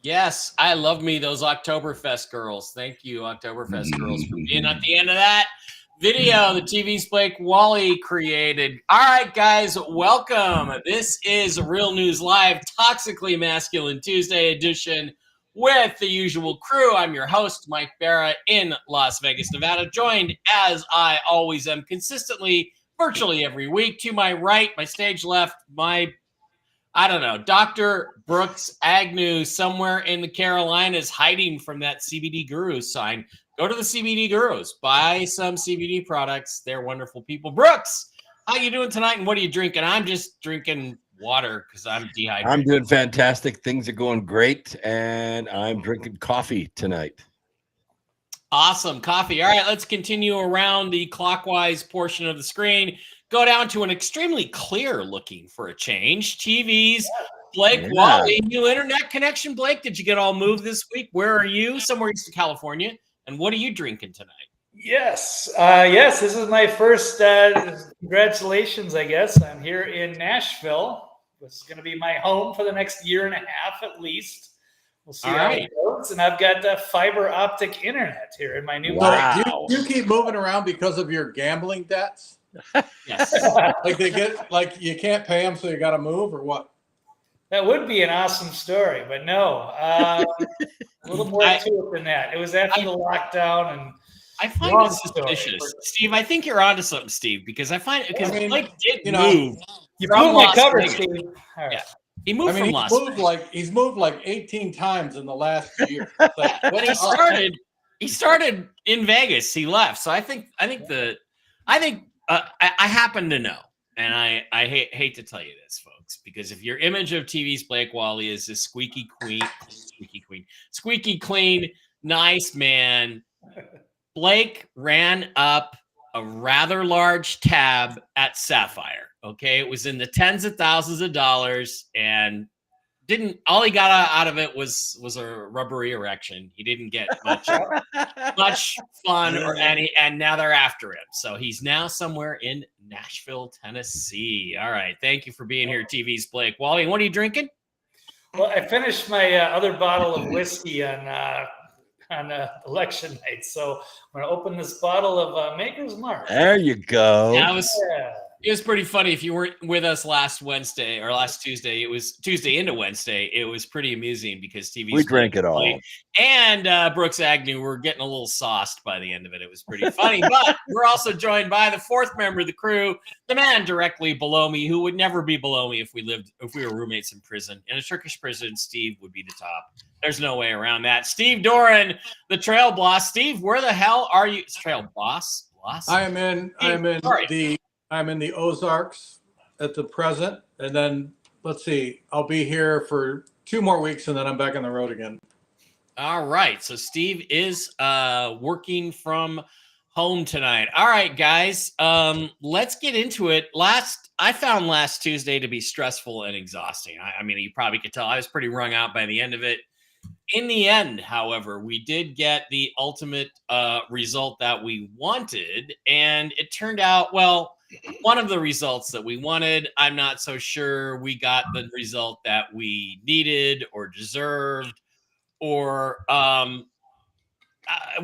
Yes, I love me those Oktoberfest girls. Thank you, Oktoberfest girls, for being at the end of that video the TV's Blake Wally created. All right, guys, welcome. This is Real News Live, Toxically Masculine Tuesday edition with the usual crew. I'm your host, Mike Barra, in Las Vegas, Nevada, joined, as I always am, consistently, virtually every week. To my right, my stage left, I don't know, Dr. Brooks Agnew somewhere in the Carolinas hiding from that CBD Guru sign. Go to the CBD Gurus. Buy some CBD products. They're wonderful people. Brooks, how you doing tonight and what are you drinking? I'm just drinking water because I'm dehydrated. I'm doing fantastic. Things are going great, and I'm drinking coffee tonight. Awesome. Coffee. All right, let's continue around the clockwise portion of the screen. Go down to an extremely clear looking for a change. TV's Blake Wally, new internet connection. Blake, did you get all moved this week? Where are you? Somewhere east of California. And what are you drinking tonight? Yes. Yes, this is my first congratulations, I guess. I'm here in Nashville. This is going to be my home for the next year and a half at least. We'll see how it goes. And I've got fiber optic internet here in my new place. Do you keep moving around because of your gambling debts? Yes. Like they get, like you can't pay them, so you got to move, or what? That would be an awesome story, but no. A little more to it than that. It was after the lockdown, and I find it suspicious, Steve. I think you're onto something, Steve, because I find it because Blake did move. You blew my cover, Steve. Right. Yeah. He moved from Las Vegas. He's moved like 18 times in the last year. Like, when he started in Vegas. He left, so I think I happen to know, and I hate to tell you this, folks, because if your image of TV's Blake Wally is this squeaky clean, nice man, Blake ran up a rather large tab at Sapphire. Okay, it was in the tens of thousands of dollars, and all he got out of it was a rubbery erection. He didn't get much fun or any, and now they're after him. So he's now somewhere in Nashville, Tennessee. All right, thank you for being here, TV's Blake Wally. What are you drinking? Well, I finished my other bottle of whiskey on election night, so I'm going to open this bottle of Maker's Mark. There you go. It was pretty funny. If you weren't with us last Wednesday or last Tuesday, it was Tuesday into Wednesday. It was pretty amusing because we drank it all. And Brooks Agnew were getting a little sauced by the end of it. It was pretty funny. But we're also joined by the fourth member of the crew, the man directly below me, who would never be below me if we were roommates in prison. In a Turkish prison, Steve would be the top. There's no way around that. Steve Doran, the trail boss. Steve, where the hell are you? Trail boss? I'm in the Ozarks at the present, and then let's see, I'll be here for 2 more weeks, and then I'm back on the road again. All right, so Steve is working from home tonight. All right, guys, let's get into it. I found last Tuesday to be stressful and exhausting. I mean, you probably could tell I was pretty wrung out by the end of it. In the end, however, we did get the ultimate result that we wanted, and it turned out, well, one of the results that we wanted, I'm not so sure we got the result that we needed or deserved, or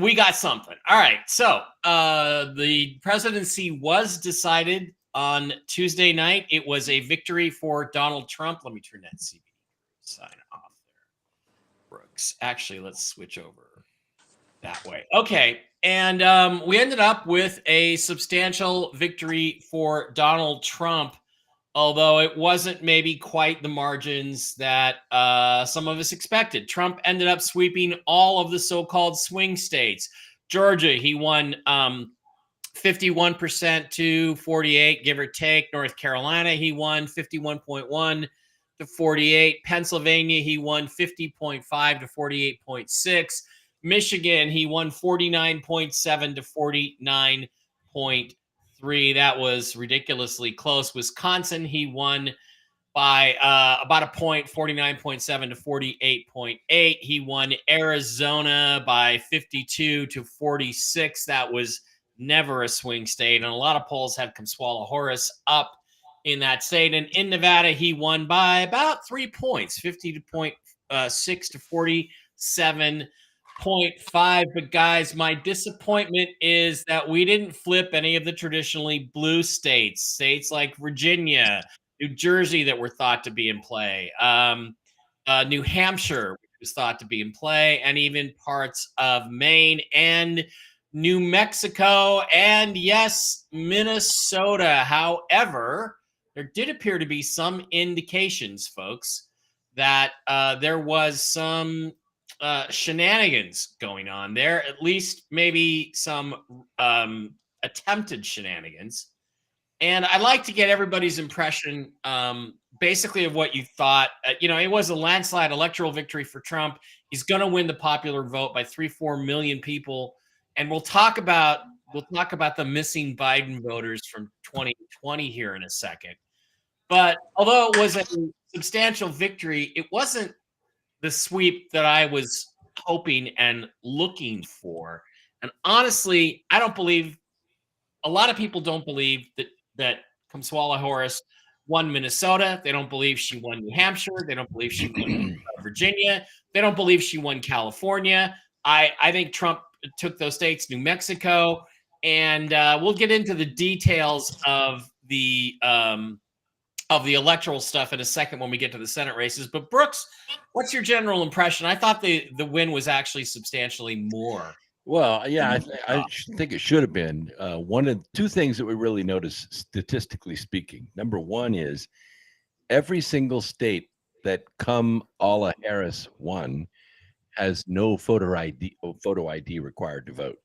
we got something. All right, so the presidency was decided on Tuesday night. It was a victory for Donald Trump. Let me turn that CBD sign off there, Brooks. Actually, let's switch over that way. Okay. And we ended up with a substantial victory for Donald Trump, although it wasn't maybe quite the margins that some of us expected. Trump ended up sweeping all of the so-called swing states. Georgia, he won 51% to 48, give or take. North Carolina, he won 51.1 to 48. Pennsylvania, he won 50.5 to 48.6. Michigan, he won 49.7 to 49.3. That was ridiculously close. Wisconsin, he won by about a point, 49.7 to 48.8. He won Arizona by 52 to 46. That was never a swing state. And a lot of polls had Kamswala Horace up in that state. And in Nevada, he won by about 3 points, 50 to 46 to 47.5. But guys, my disappointment is that we didn't flip any of the traditionally blue states like Virginia, New Jersey that were thought to be in play, New Hampshire, which was thought to be in play, and even parts of Maine and New Mexico, and yes, Minnesota. However, there did appear to be some indications, folks, that there was some shenanigans going on there, at least maybe some attempted shenanigans. And I'd like to get everybody's impression, basically, of what you thought. It was a landslide electoral victory for Trump. He's going to win the popular vote by 3-4 million people. And we'll talk about the missing Biden voters from 2020 here in a second. But although it was a substantial victory, it wasn't the sweep that I was hoping and looking for. And honestly, I don't believe, a lot of people don't believe that Kamala Harris won Minnesota. They don't believe she won New Hampshire. They don't believe she won Virginia. They don't believe she won California. I think Trump took those states, New Mexico, and we'll get into the details of the electoral stuff in a second when we get to the Senate races. But Brooks, what's your general impression? I thought the win was actually substantially more. Well, yeah, I think it should have been. One of two things that we really notice, statistically speaking. Number one is every single state that Kamala Harris won has no photo ID required to vote.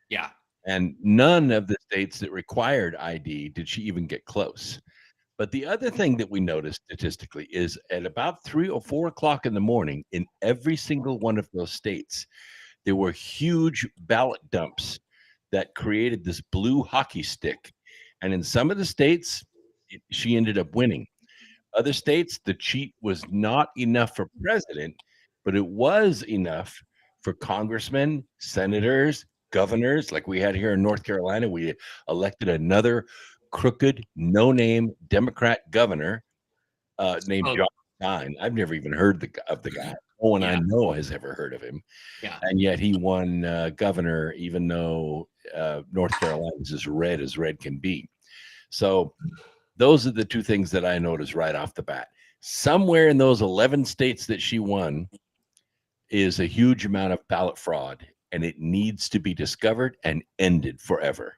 Yeah. And none of the states that required ID did she even get close. But the other thing that we noticed statistically is at about 3 or 4 o'clock in the morning in every single one of those states, there were huge ballot dumps that created this blue hockey stick. And in some of the states, she ended up winning. Other states, the cheat was not enough for president, but it was enough for congressmen, senators, governors. Like we had here in North Carolina, we elected another crooked, no-name Democrat governor named John Stein. I've never even heard of the guy. No one I know has ever heard of him. Yeah. And yet he won governor, even though North Carolina is as red can be. So those are the two things that I noticed right off the bat. Somewhere in those 11 states that she won is a huge amount of ballot fraud, and it needs to be discovered and ended forever.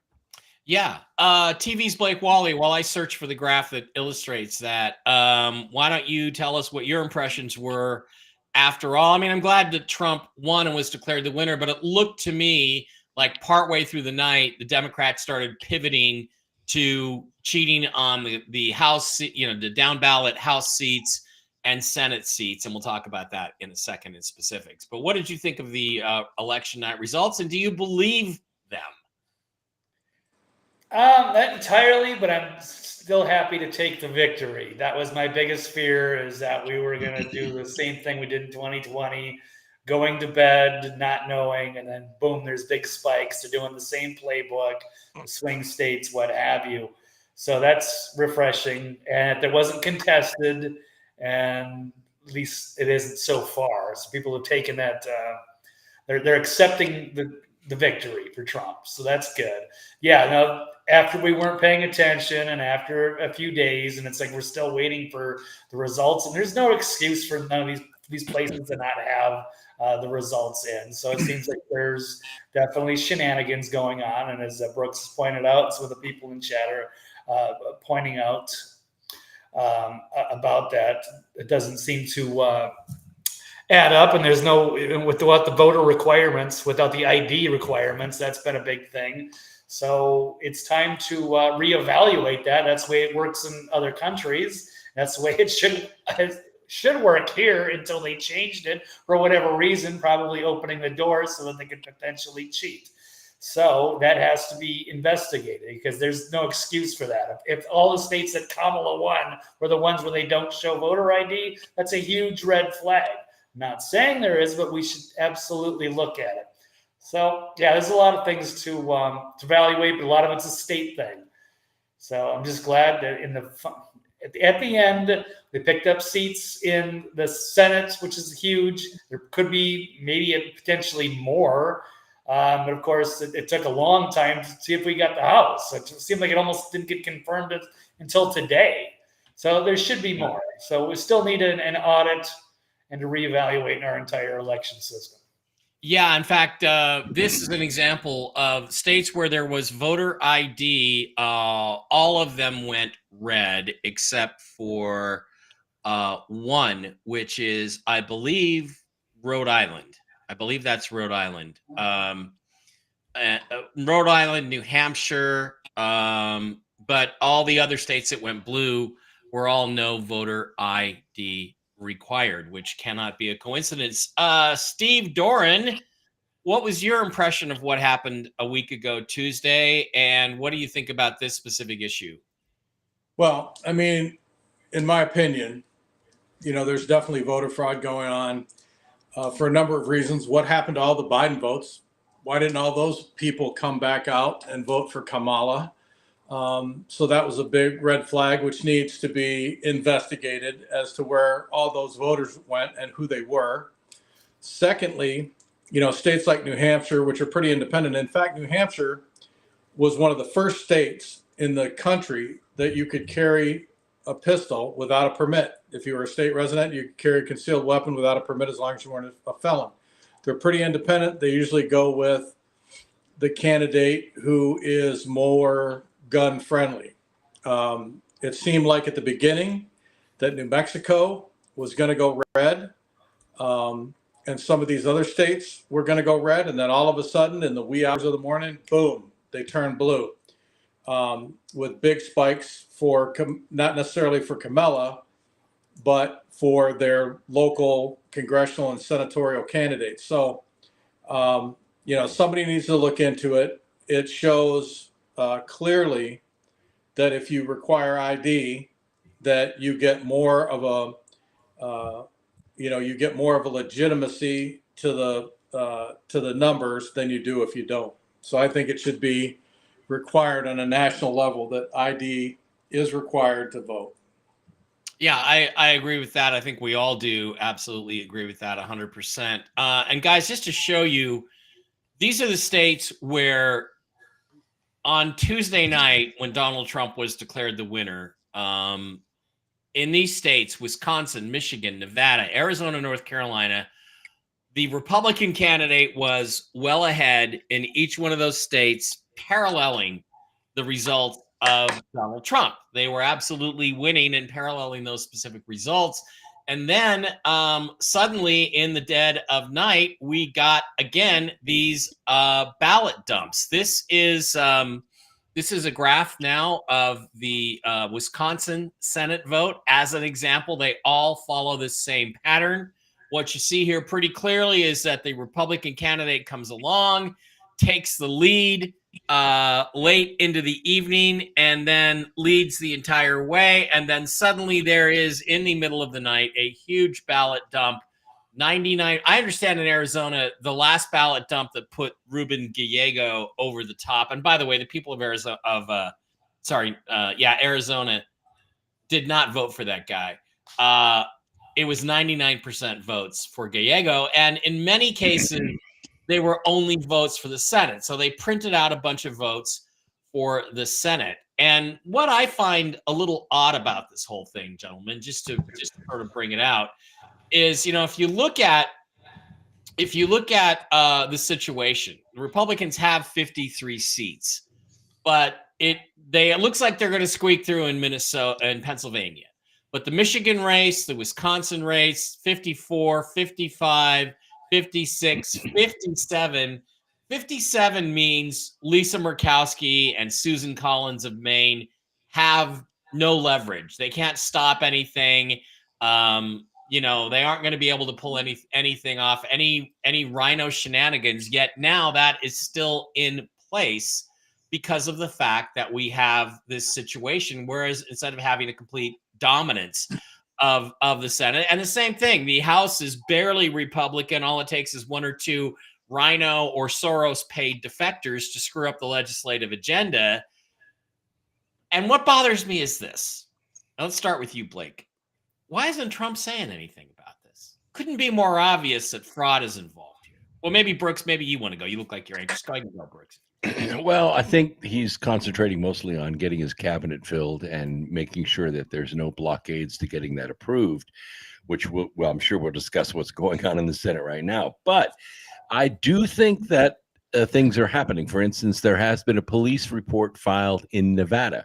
Yeah. TV's Blake Wally, while I search for the graph that illustrates that, why don't you tell us what your impressions were after all? I mean, I'm glad that Trump won and was declared the winner, but it looked to me like partway through the night, the Democrats started pivoting to cheating on the House, the down ballot House seats and Senate seats. And we'll talk about that in a second in specifics. But what did you think of the election night results? And do you believe them? Not entirely, but I'm still happy to take the victory. That was my biggest fear, is that we were going to do the same thing we did in 2020, going to bed, not knowing, and then boom, there's big spikes. They're doing the same playbook, the swing states, what have you. So that's refreshing. And it wasn't contested, and at least it isn't so far. So people have taken that, they're accepting the victory for Trump. So that's good. Yeah, no, after we weren't paying attention and after a few days, and it's like we're still waiting for the results, and there's no excuse for none of these places to not have the results in. So it seems like there's definitely shenanigans going on. And as Brooks pointed out, some of the people in chat are pointing out about that, it doesn't seem to add up, and there's no, even without the voter requirements, without the ID requirements, that's been a big thing. So it's time to reevaluate that. That's the way it works in other countries. That's the way it should work here until they changed it for whatever reason, probably opening the door so that they could potentially cheat. So that has to be investigated, because there's no excuse for that. If all the states that Kamala won were the ones where they don't show voter ID, that's a huge red flag. I'm not saying there is, but we should absolutely look at it. So yeah, there's a lot of things to evaluate, but a lot of it's a state thing. So I'm just glad that At the end, they picked up seats in the Senate, which is huge. There could be maybe potentially more. But of course, it took a long time to see if we got the House. It seemed like it almost didn't get confirmed until today. So there should be more. So we still need an audit and to reevaluate our entire election system. Yeah, in fact, this is an example of states where there was voter ID. All of them went red except for one, which is, I believe, Rhode Island. I believe that's Rhode Island. Rhode Island, New Hampshire, but all the other states that went blue were all no voter ID required, which cannot be a coincidence. Steve Doran, what was your impression of what happened a week ago Tuesday, and what do you think about this specific issue? Well, I mean, in my opinion, there's definitely voter fraud going on for a number of reasons. What happened to all the Biden votes? Why didn't all those people come back out and vote for Kamala? So that was a big red flag, which needs to be investigated as to where all those voters went and who they were. Secondly, states like New Hampshire, which are pretty independent. In fact, New Hampshire was one of the first states in the country that you could carry a pistol without a permit. If you were a state resident, you could carry a concealed weapon without a permit as long as you weren't a felon. They're pretty independent. They usually go with the candidate who is more gun friendly. It seemed like at the beginning that New Mexico was going to go red, and some of these other states were going to go red, and then all of a sudden in the wee hours of the morning, boom, they turned blue, with big spikes for not necessarily for Kamala, but for their local congressional and senatorial candidates. So, somebody needs to look into it. It shows clearly that if you require ID, that you get more of a, legitimacy to the numbers than you do if you don't. So I think it should be required on a national level that ID is required to vote. Yeah, I agree with that. I think we all do absolutely agree with that 100%. And guys, just to show you, these are the states where on Tuesday night, when Donald Trump was declared the winner, in these states, Wisconsin, Michigan, Nevada, Arizona, North Carolina, the Republican candidate was well ahead in each one of those states, paralleling the results of Donald Trump. They were absolutely winning and paralleling those specific results. And then suddenly in the dead of night, we got, again, these ballot dumps. This is a graph now of the Wisconsin Senate vote. As an example, they all follow the same pattern. What you see here pretty clearly is that the Republican candidate comes along, takes the lead late into the evening, and then leads the entire way. And then suddenly there is, in the middle of the night, a huge ballot dump. 99. I understand in Arizona, the last ballot dump that put Ruben Gallego over the top. And by the way, the people of Arizona, Arizona did not vote for that guy. It was 99% votes for Gallego. And in many cases, they were only votes for the Senate. So they printed out a bunch of votes for the Senate. And what I find a little odd about this whole thing, gentlemen, just to sort of bring it out, is, if you look at the situation, the Republicans have 53 seats, but it looks like they're going to squeak through in Minnesota and Pennsylvania. But the Michigan race, the Wisconsin race, 54, 55, 56, 57. 57 means Lisa Murkowski and Susan Collins of Maine have no leverage. They can't stop anything. They aren't going to be able to pull anything off, any rhino shenanigans. Yet now that is still in place because of the fact that we have this situation. Whereas instead of having a complete dominance of the Senate, and the same thing, the House is barely Republican. All it takes is one or two rhino or Soros paid defectors to screw up the legislative agenda. And what bothers me is this. Let's start with you, Blake. Why isn't Trump saying anything about this? Couldn't be more obvious that fraud is involved here. Well, maybe Brooks, maybe you want to go. You look like you're anxious. Go ahead and go, Brooks. Well, I think he's concentrating mostly on getting his cabinet filled and making sure that there's no blockades to getting that approved, which I'm sure we'll discuss what's going on in the Senate right now. But I do think that things are happening. For instance, there has been a police report filed in Nevada.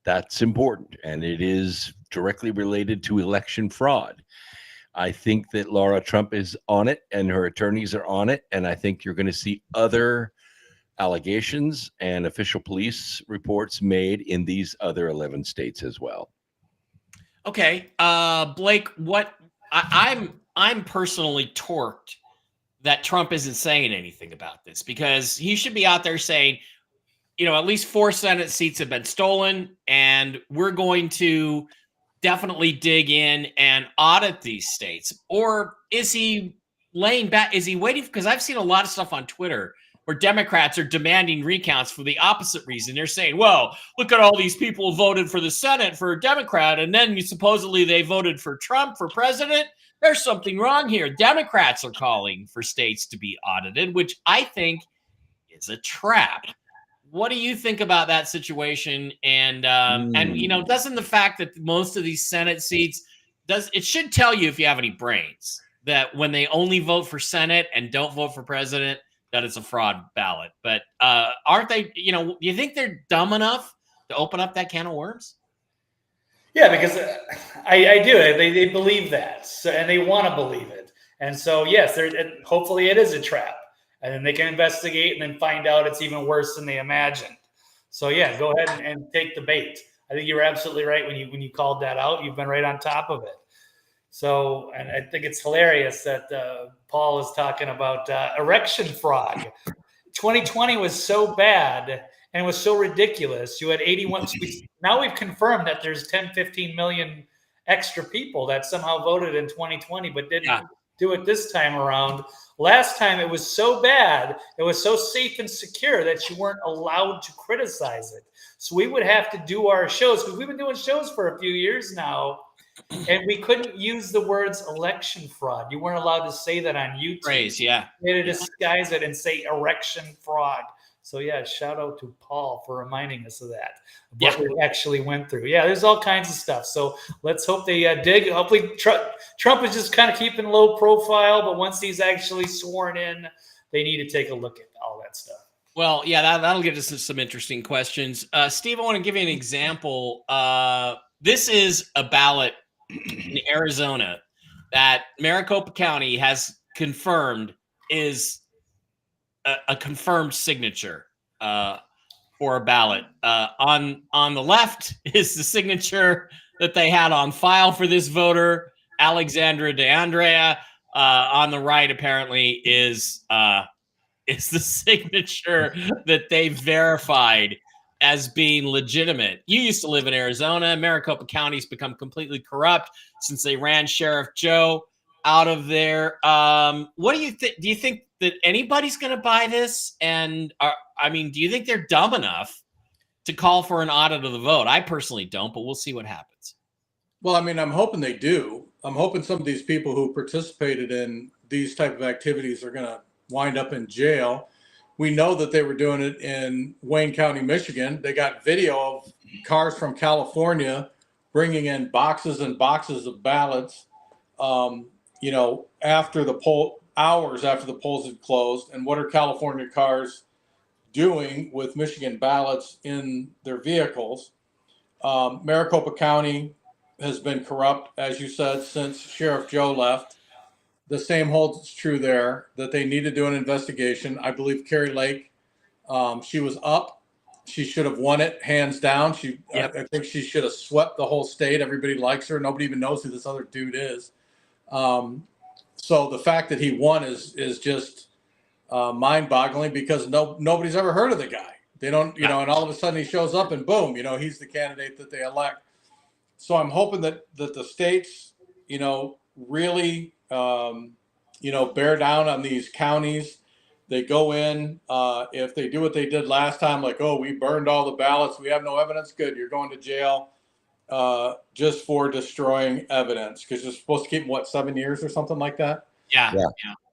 That's important, and it is directly related to election fraud. I think that Laura Trump is on it and her attorneys are on it, and I think you're going to see other allegations and official police reports made in these other 11 states as well. Okay, Blake, I'm personally torqued that Trump isn't saying anything about this, because he should be out there saying, at least 4 Senate seats have been stolen, and we're going to definitely dig in and audit these states. Or is he laying back? Is he waiting? Because I've seen a lot of stuff on Twitter where Democrats are demanding recounts for the opposite reason. They're saying, well, look at all these people who voted for the Senate for a Democrat, and then supposedly they voted for Trump for president. There's something wrong here. Democrats are calling for states to be audited, which I think is a trap. What do you think about that situation? And doesn't the fact that most of these Senate seats it should tell you, if you have any brains, that when they only vote for Senate and don't vote for president, that it's a fraud ballot. But aren't they? Do you think they're dumb enough to open up that can of worms? Yeah, because I do. They believe that, and they want to believe it. And so, yes, hopefully it is a trap. And then they can investigate and then find out it's even worse than they imagined. So, yeah, go ahead and take the bait. I think you were absolutely right when you called that out. You've been right on top of it. So, and I think it's hilarious that Paul is talking about election fraud. 2020 was so bad and it was so ridiculous. You had 81. Now we've confirmed that there's 10, 15 million extra people that somehow voted in 2020 but didn't do it this time around. Last time it was so bad, it was so safe and secure that you weren't allowed to criticize it. So we would have to do our shows, because we've been doing shows for a few years now, and we couldn't use the words election fraud. You weren't allowed to say that on YouTube. Praise, yeah. You had to disguise it and say election fraud. So, yeah, shout out to Paul for reminding us of that, what we actually went through. Yeah, there's all kinds of stuff. So let's hope they dig. Hopefully Trump is just kind of keeping low profile, but once he's actually sworn in, they need to take a look at all that stuff. Well, yeah, that'll get us to some interesting questions. Steve, I want to give you an example. This is a ballot in Arizona that Maricopa County has confirmed is a confirmed signature for a ballot. On the left is the signature that they had on file for this voter, Alexandra DeAndrea. On the right, apparently, is the signature that they verified as being legitimate. You used to live in Arizona. Maricopa County's become completely corrupt since they ran Sheriff Joe out of there. What do you think? Do you think that anybody's going to buy this? And do you think they're dumb enough to call for an audit of the vote? I personally don't, but we'll see what happens. Well, I'm hoping they do. I'm hoping some of these people who participated in these type of activities are going to wind up in jail. We know that they were doing it in Wayne County, Michigan. They got video of cars from California bringing in boxes and boxes of ballots, after the poll, hours after the polls had closed. And what are California cars doing with Michigan ballots in their vehicles? Maricopa County has been corrupt, as you said, since Sheriff Joe left. The same holds true there, that they need to do an investigation. I believe Carrie Lake, she was up. She should have won it hands down. I think she should have swept the whole state. Everybody likes her. Nobody even knows who this other dude is. So the fact that he won is just mind-boggling, because nobody's ever heard of the guy. They don't, and all of a sudden he shows up and boom, he's the candidate that they elect. So I'm hoping that the states, really, bear down on these counties. They go in, if they do what they did last time, like, oh, we burned all the ballots, we have no evidence, good, you're going to jail. just for destroying evidence, because you're supposed to keep them, what, 7 years or something like that. Yeah.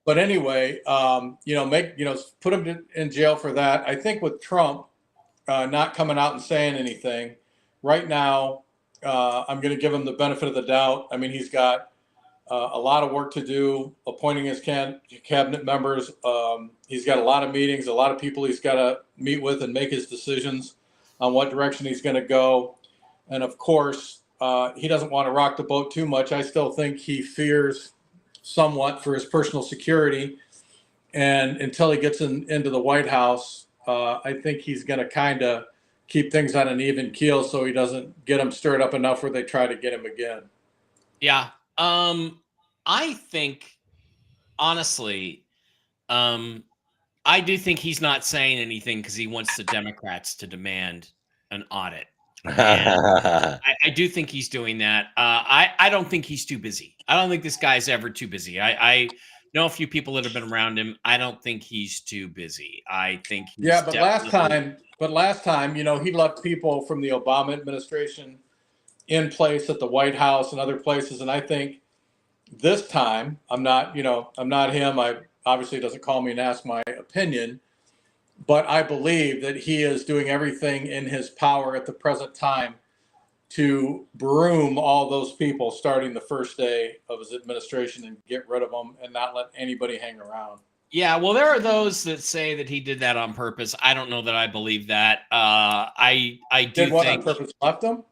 But anyway, put him in jail for that. I think with Trump not coming out and saying anything right now, I'm going to give him the benefit of the doubt. I mean, he's got a lot of work to do, appointing his cabinet members. He's got a lot of meetings, a lot of people he's got to meet with and make his decisions on what direction he's going to go. And of course, he doesn't want to rock the boat too much. I still think he fears somewhat for his personal security. And until he gets into the White House, I think he's going to kind of keep things on an even keel so he doesn't get them stirred up enough where they try to get him again. Yeah. I think, honestly, I do think he's not saying anything because he wants the Democrats to demand an audit. I do think he's doing that. I don't think he's too busy. I don't think this guy's ever too busy. I know a few people that have been around him. I don't think he's too busy. I think he's last time, he left people from the Obama administration in place at the White House and other places. And I think this time, I'm not him. I obviously doesn't call me and ask my opinion, but I believe that he is doing everything in his power at the present time to broom all those people starting the first day of his administration and get rid of them and not let anybody hang around. Yeah, well, there are those that say that he did that on purpose. I don't know that I believe that. I do did what think on purpose? Left them?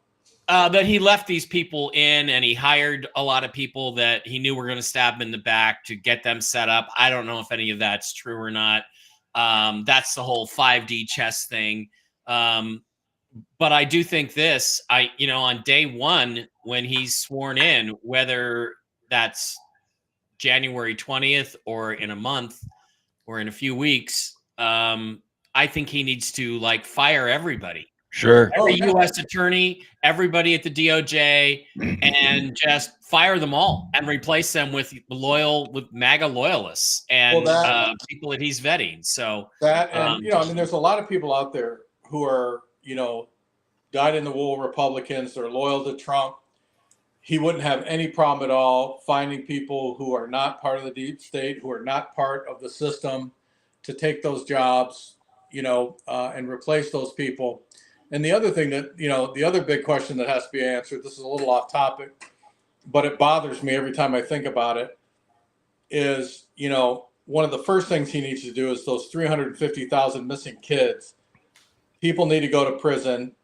that he left these people in, and he hired a lot of people that he knew were going to stab him in the back to get them set up. I don't know if any of that's true or not. That's the whole 5D chess thing. But I do think this, on day one, when he's sworn in, whether that's January 20th or in a month or in a few weeks, I think he needs to fire everybody. Sure. Every U.S. attorney, everybody at the DOJ, and just fire them all and replace them with MAGA loyalists and people that he's vetting. So there's a lot of people out there who are, dyed-in-the-wool Republicans. They're loyal to Trump. He wouldn't have any problem at all finding people who are not part of the deep state, who are not part of the system, to take those jobs, and replace those people. And the other thing that, the other big question that has to be answered, this is a little off topic, but it bothers me every time I think about it, is, one of the first things he needs to do is those 350,000 missing kids. People need to go to prison.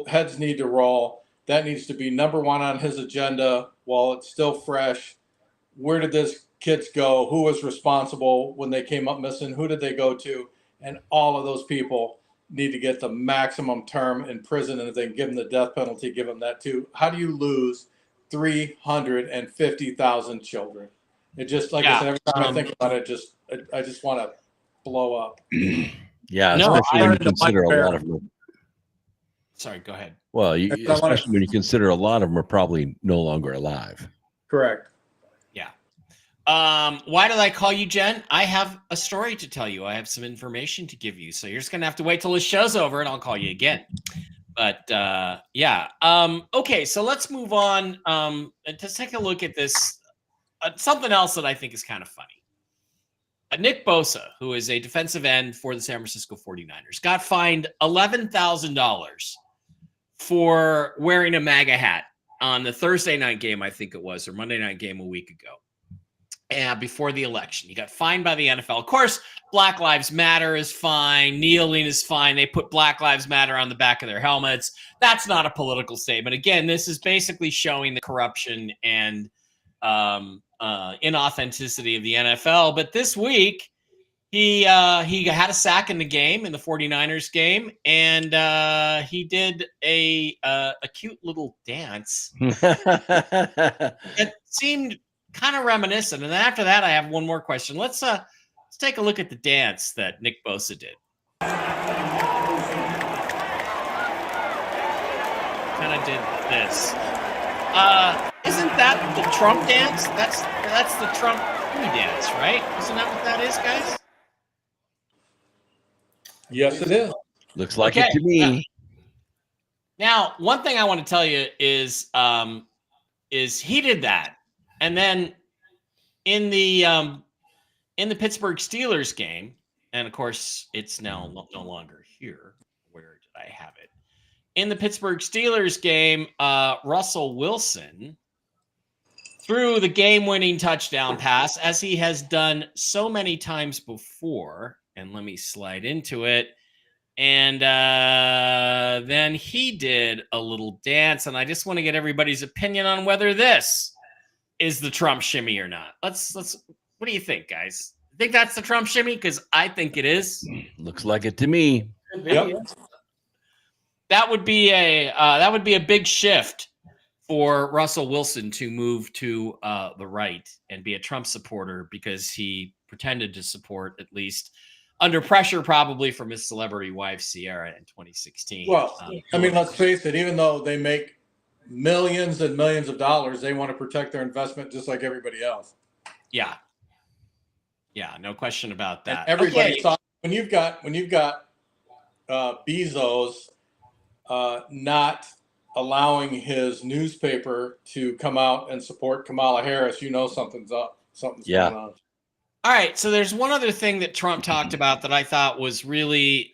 Heads need to roll. That needs to be number one on his agenda while it's still fresh. Where did these kids go? Who was responsible when they came up missing? Who did they go to? And all of those people need to get the maximum term in prison. And if they can give them the death penalty, give them that too. How do you lose 350,000 children? It just, I said, every time I think about it, I just want to blow up. Yeah, especially when you consider a lot of them. Sorry, go ahead. Well, especially when you consider a lot of them are probably no longer alive. Correct. Yeah. Why did I call you, Jen? I have a story to tell you. I have some information to give you. So you're just going to have to wait till the show's over and I'll call you again. But yeah. Okay, so let's move on and just take a look at this. Something else that I think is kind of funny. Nick Bosa, who is a defensive end for the San Francisco 49ers, got fined $11,000 for wearing a MAGA hat on the Thursday night game, I think it was, or Monday night game a week ago. And before the election, he got fined by the NFL. Of course, Black Lives Matter is fine. Kneeling is fine. They put Black Lives Matter on the back of their helmets. That's not a political statement. Again, this is basically showing the corruption and inauthenticity of the NFL. But this week, he had a sack in the game, in the 49ers game, and he did a cute little dance. It seemed kind of reminiscent. And then after that, I have one more question. Let's take a look at the dance that Nick Bosa did. Kind of did this. Isn't that the Trump dance? That's the Trump dance, right? Isn't that what that is, guys? Yes, it is. Looks like it to me. Now, one thing I want to tell you is he did that, and then in the Pittsburgh Steelers game, and of course it's now no longer here. Where did I have it? In the Pittsburgh Steelers game, Russell Wilson threw the game-winning touchdown pass, as he has done so many times before. And let me slide into it. And then he did a little dance, and I just want to get everybody's opinion on whether this is the Trump shimmy or not. Let's. What do you think, guys? Think that's the Trump shimmy? Because I think it is. Looks like it to me. Yep. That would be a big shift for Russell Wilson to move to the right and be a Trump supporter, because he pretended to support, at least under pressure, probably from his celebrity wife Sierra in 2016. Well, I mean, let's face it. Even though they make millions and millions of dollars, they want to protect their investment just like everybody else. Yeah, no question about that. And everybody saw when you've got Bezos not allowing his newspaper to come out and support Kamala Harris, you know something's up. Something's going on. All right, so there's one other thing that Trump talked about that I thought was really,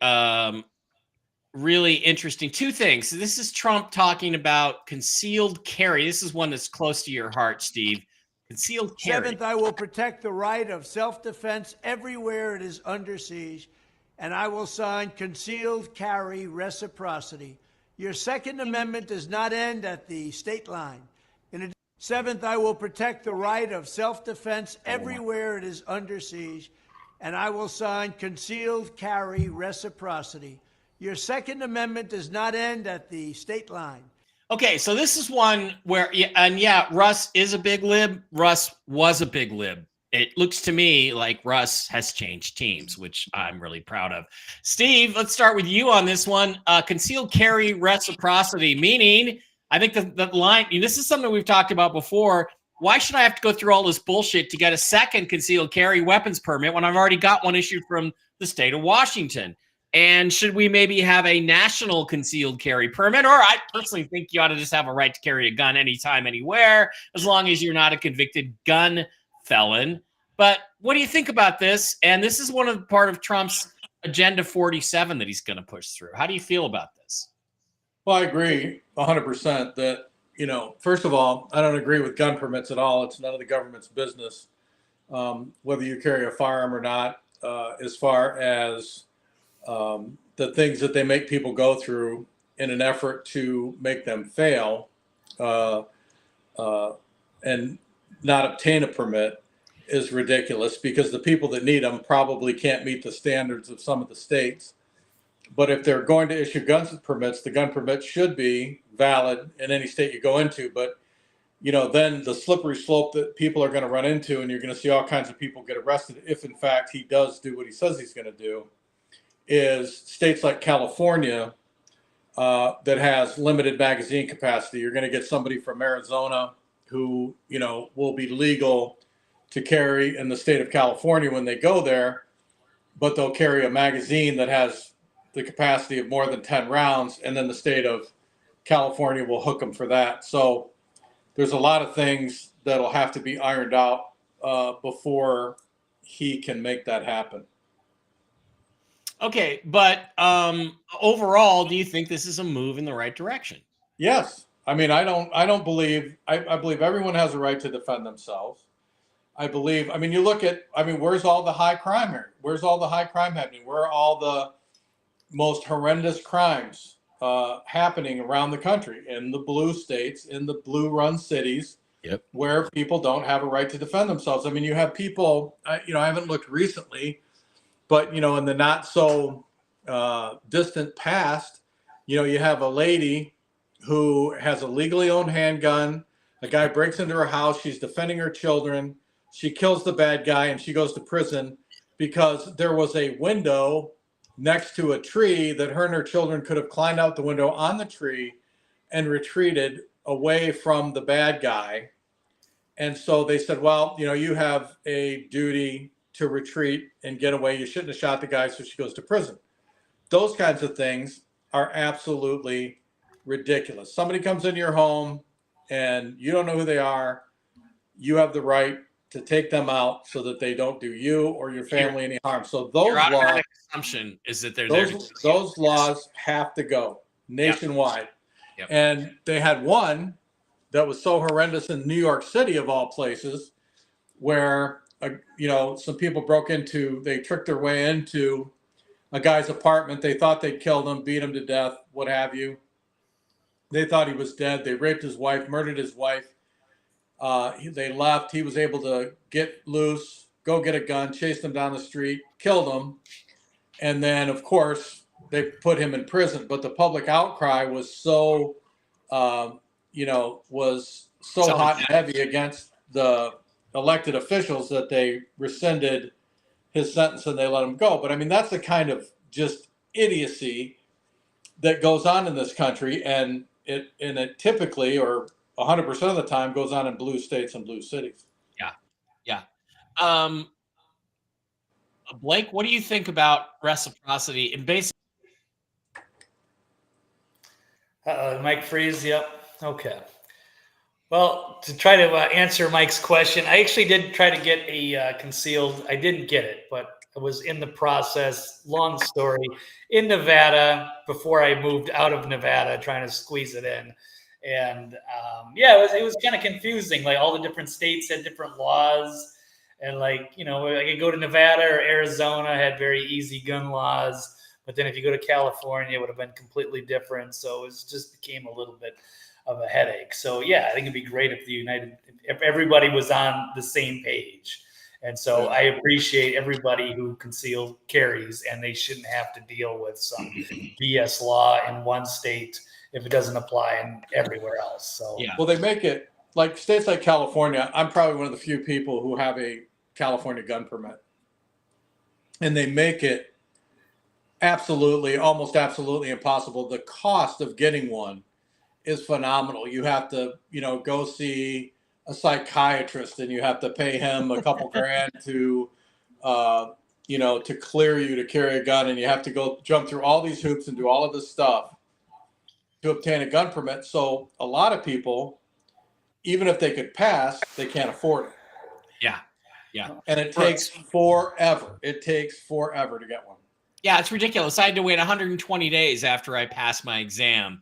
really interesting. Two things. So this is Trump talking about concealed carry. This is one that's close to your heart, Steve. Concealed carry. Seventh, I will protect the right of self-defense everywhere it is under siege, and I will sign concealed carry reciprocity. Your Second Amendment does not end at the state line. Seventh, I will protect the right of self-defense everywhere it is under siege, and I will sign concealed carry reciprocity. Your Second Amendment does not end at the state line. Okay, so this is one where, Russ is a big lib. Russ was a big lib. It looks to me like Russ has changed teams, which I'm really proud of. Steve, let's start with you on this one. Concealed carry reciprocity, meaning, I think the line, this is something we've talked about before. Why should I have to go through all this bullshit to get a second concealed carry weapons permit when I've already got one issued from the state of Washington? And should we maybe have a national concealed carry permit? Or I personally think you ought to just have a right to carry a gun anytime, anywhere, as long as you're not a convicted gun felon. But what do you think about this? And this is part of Trump's Agenda 47 that he's going to push through. How do you feel about this? Well, I agree 100% that, first of all, I don't agree with gun permits at all. It's none of the government's business whether you carry a firearm or not, as far as the things that they make people go through in an effort to make them fail and not obtain a permit is ridiculous, because the people that need them probably can't meet the standards of some of the states. But if they're going to issue gun permits, the gun permit should be valid in any state you go into. But, then the slippery slope that people are going to run into, and you're going to see all kinds of people get arrested if, in fact, he does do what he says he's going to do, is states like California that has limited magazine capacity. You're going to get somebody from Arizona who, will be legal to carry in the state of California when they go there, but they'll carry a magazine that has the capacity of more than 10 rounds, and then the state of California will hook them for that. So there's a lot of things that'll have to be ironed out before he can make that happen. Okay, but overall, do you think this is a move in the right direction? Yes. I mean, I believe everyone has a right to defend themselves. I mean, you look at, where's all the high crime here? Where's all the high crime happening? Where are all the most horrendous crimes happening around the country? In the blue states, in the blue run cities, yep, where people don't have a right to defend themselves. I mean, you have people, I haven't looked recently, but, in the not so distant past, you have a lady who has a legally owned handgun. A guy breaks into her house. She's defending her children. She kills the bad guy, and she goes to prison because there was a window next to a tree that her and her children could have climbed out the window on the tree and retreated away from the bad guy. And so they said, well, you have a duty to retreat and get away. You shouldn't have shot the guy, so she goes to prison. Those kinds of things are absolutely ridiculous. Somebody comes into your home and you don't know who they are. You have the right to take them out so that they don't do you or your family any harm. So those Your laws, automatic assumption is that they're there to kill you. those laws have to go nationwide. Yep. And they had one that was so horrendous in New York City, of all places, where some people they tricked their way into a guy's apartment. They thought they'd killed him, beat him to death, what have you. They thought he was dead. They raped his wife, murdered his wife. They left. He was able to get loose, go get a gun, chase them down the street, killed them. And then, of course, they put him in prison. But the public outcry was so hot and heavy against the elected officials that they rescinded his sentence and they let him go. But I mean, that's the kind of just idiocy that goes on in this country, and it typically, or 100% of the time, goes on in blue states and blue cities. Yeah. Blake, what do you think about reciprocity? And basically, Mike Freeze. Yep. Okay. Well, to try to answer Mike's question, I actually did try to get a concealed. I didn't get it, but I was in the process. Long story. In Nevada, before I moved out of Nevada, trying to squeeze it in. And it was kind of confusing. Like, all the different states had different laws. And I could go to Nevada or Arizona, had very easy gun laws. But then if you go to California, it would have been completely different. So it just became a little bit of a headache. So I think it'd be great if everybody was on the same page. And so I appreciate everybody who concealed carries, and they shouldn't have to deal with some BS law in one state if it doesn't apply in everywhere else. So well, they make it like states like California. I'm probably one of the few people who have a California gun permit, and they make it almost absolutely impossible. The cost of getting one is phenomenal. You have to, go see a psychiatrist, and you have to pay him a couple grand to clear you to carry a gun, and you have to go jump through all these hoops and do all of this stuff to obtain a gun permit. So a lot of people, even if they could pass, they can't afford it. Yeah. And it takes forever. It takes forever to get one. Yeah, it's ridiculous. I had to wait 120 days after I passed my exam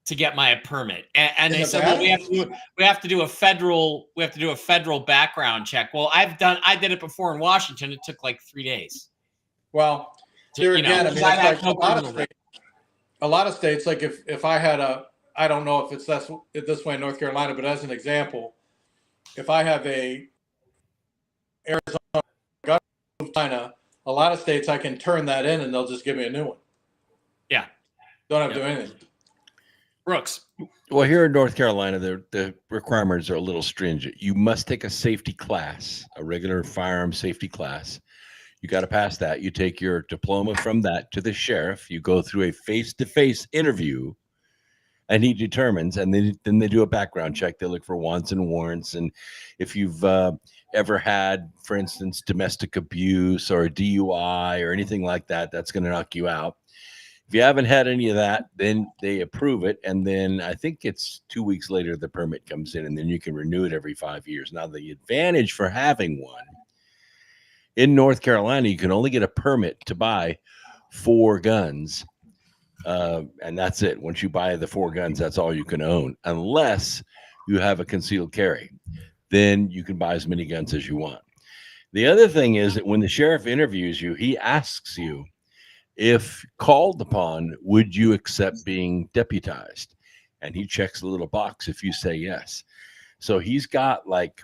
to get my permit, and they said, well, we have to do a federal background check. Well, I did it before in Washington. It took like 3 days. Well, there again, I mean, it's like a lot of states. Like if I had I don't know if it's this way in North Carolina, but as an example, if I have a Arizona gun from China, a lot of states I can turn that in and they'll just give me a new one. Yeah, don't have to do anything. Brooks. Well, here in North Carolina, the requirements are a little stringent. You must take a safety class, a regular firearm safety class. You got to pass that. You take your diploma from that to the sheriff. You go through a face-to-face interview, and he determines, and then they do a background check. They look for wants and warrants. And if you've ever had, for instance, domestic abuse or a DUI or anything like that, that's going to knock you out. If you haven't had any of that, then they approve it. And then I think it's 2 weeks later, the permit comes in, and then you can renew it every 5 years. Now, the advantage for having one in North Carolina, you can only get a permit to buy 4 guns. And that's it. Once you buy the 4 guns, that's all you can own, unless you have a concealed carry. Then you can buy as many guns as you want. The other thing is that when the sheriff interviews you, he asks you, if called upon, would you accept being deputized? And he checks a little box if you say yes. So he's got like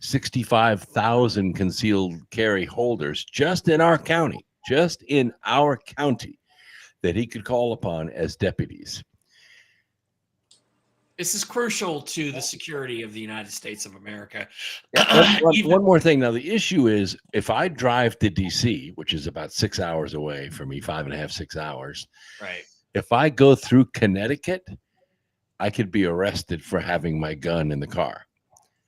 65,000 concealed carry holders just in our county, that he could call upon as deputies. This is crucial to the security of the United States of America. One more thing. Now, the issue is if I drive to DC, which is about 6 hours away from me, 5.5, 6 hours. Right. If I go through Connecticut, I could be arrested for having my gun in the car.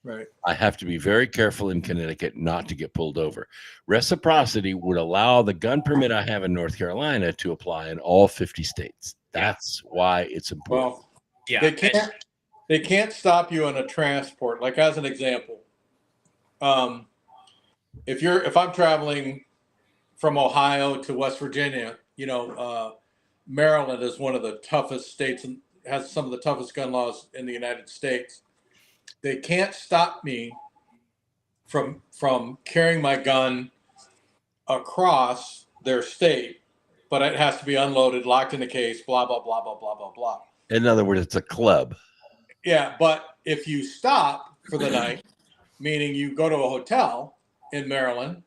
Right. I have to be very careful in Connecticut not to get pulled over. Reciprocity would allow the gun permit I have in North Carolina to apply in all 50 states. That's why it's important. Well, Yeah. They can't stop you in a transport. Like as an example, if I'm traveling from Ohio to West Virginia, Maryland is one of the toughest states and has some of the toughest gun laws in the United States. They can't stop me from carrying my gun across their state, but it has to be unloaded, locked in a case, blah, blah, blah, blah, blah, blah, blah. In other words, it's a club. Yeah, but if you stop for the night, meaning you go to a hotel in Maryland,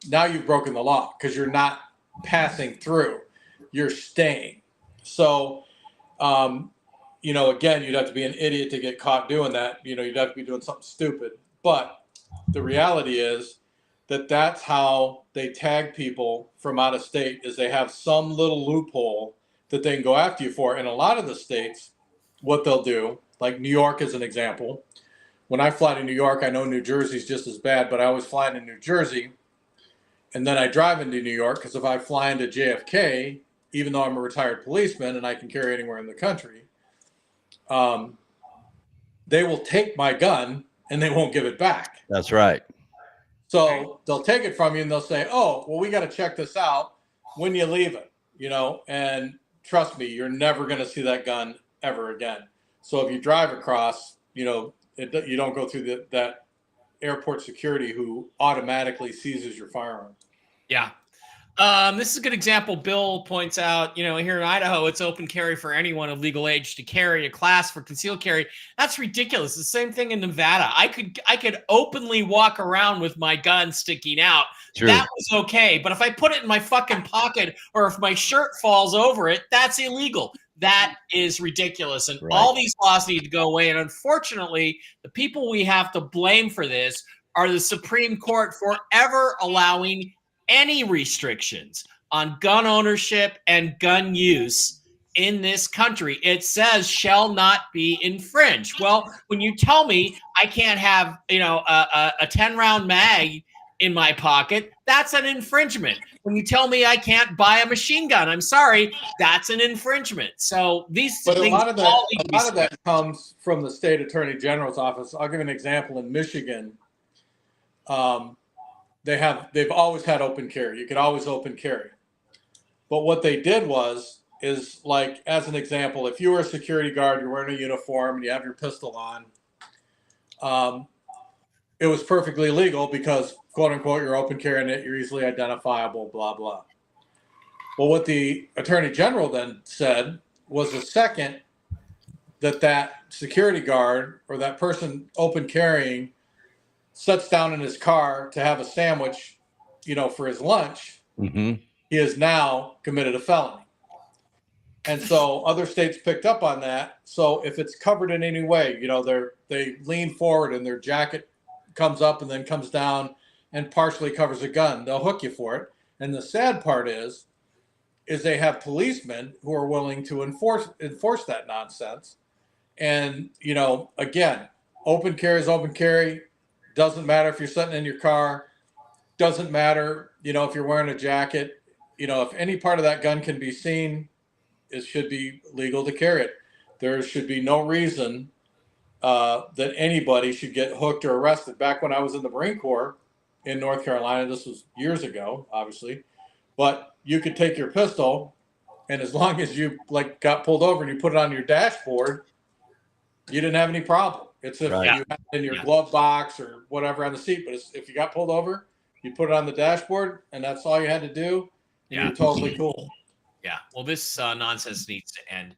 now you've broken the law because you're not passing through, you're staying. So, again, you'd have to be an idiot to get caught doing that. You'd have to be doing something stupid. But the reality is that that's how they tag people from out of state, is they have some little loophole that they can go after you for. In a lot of the states, what they'll do, like New York is an example. When I fly to New York, I know New Jersey's just as bad, but I always fly into New Jersey. And then I drive into New York because if I fly into JFK, even though I'm a retired policeman and I can carry anywhere in the country, they will take my gun and they won't give it back. That's right. So they'll take it from you and they'll say, oh, well, we got to check this out when you leave it, and trust me, you're never going to see that gun ever again. So if you drive across, you don't go through that airport security who automatically seizes your firearm. Yeah. This is a good example. Bill points out, here in Idaho, it's open carry for anyone of legal age to carry. A class for concealed carry. That's ridiculous. The same thing in Nevada. I could openly walk around with my gun sticking out. True. That was okay. But if I put it in my fucking pocket or if my shirt falls over it, that's illegal. That is ridiculous. And all these laws need to go away. And unfortunately, the people we have to blame for this are the Supreme Court for ever allowing any restrictions on gun ownership and gun use in this country. It says shall not be infringed. Well, when you tell me I can't have, a 10-round mag in my pocket, that's an infringement. When you tell me I can't buy a machine gun, I'm sorry, that's an infringement. So a lot of that comes from the state attorney general's office. I'll give an example. In Michigan, they've always had open carry. You could always open carry. But what they did is like, as an example, if you were a security guard, you're wearing a uniform and you have your pistol on, it was perfectly legal because, quote unquote, you're open carrying it, you're easily identifiable, blah, blah. Well, what the attorney general then said was the second that security guard or that person open carrying sits down in his car to have a sandwich, for his lunch, he has now committed a felony. And so other states picked up on that. So if it's covered in any way, they lean forward and their jacket comes up and then comes down and partially covers a gun, they'll hook you for it. And the sad part is they have policemen who are willing to enforce that nonsense. And, again, open carry is open carry. Doesn't matter if you're sitting in your car. Doesn't matter, if you're wearing a jacket. If any part of that gun can be seen, it should be legal to carry it. There should be no reason that anybody should get hooked or arrested. Back when I was in the Marine Corps in North Carolina, this was years ago, obviously, but you could take your pistol, and as long as you got pulled over and you put it on your dashboard, you didn't have any problem. It's if you had it in your glove box or whatever on the seat, but if you got pulled over, you put it on the dashboard, and that's all you had to do, and you're totally cool. Yeah. Well, this nonsense needs to end.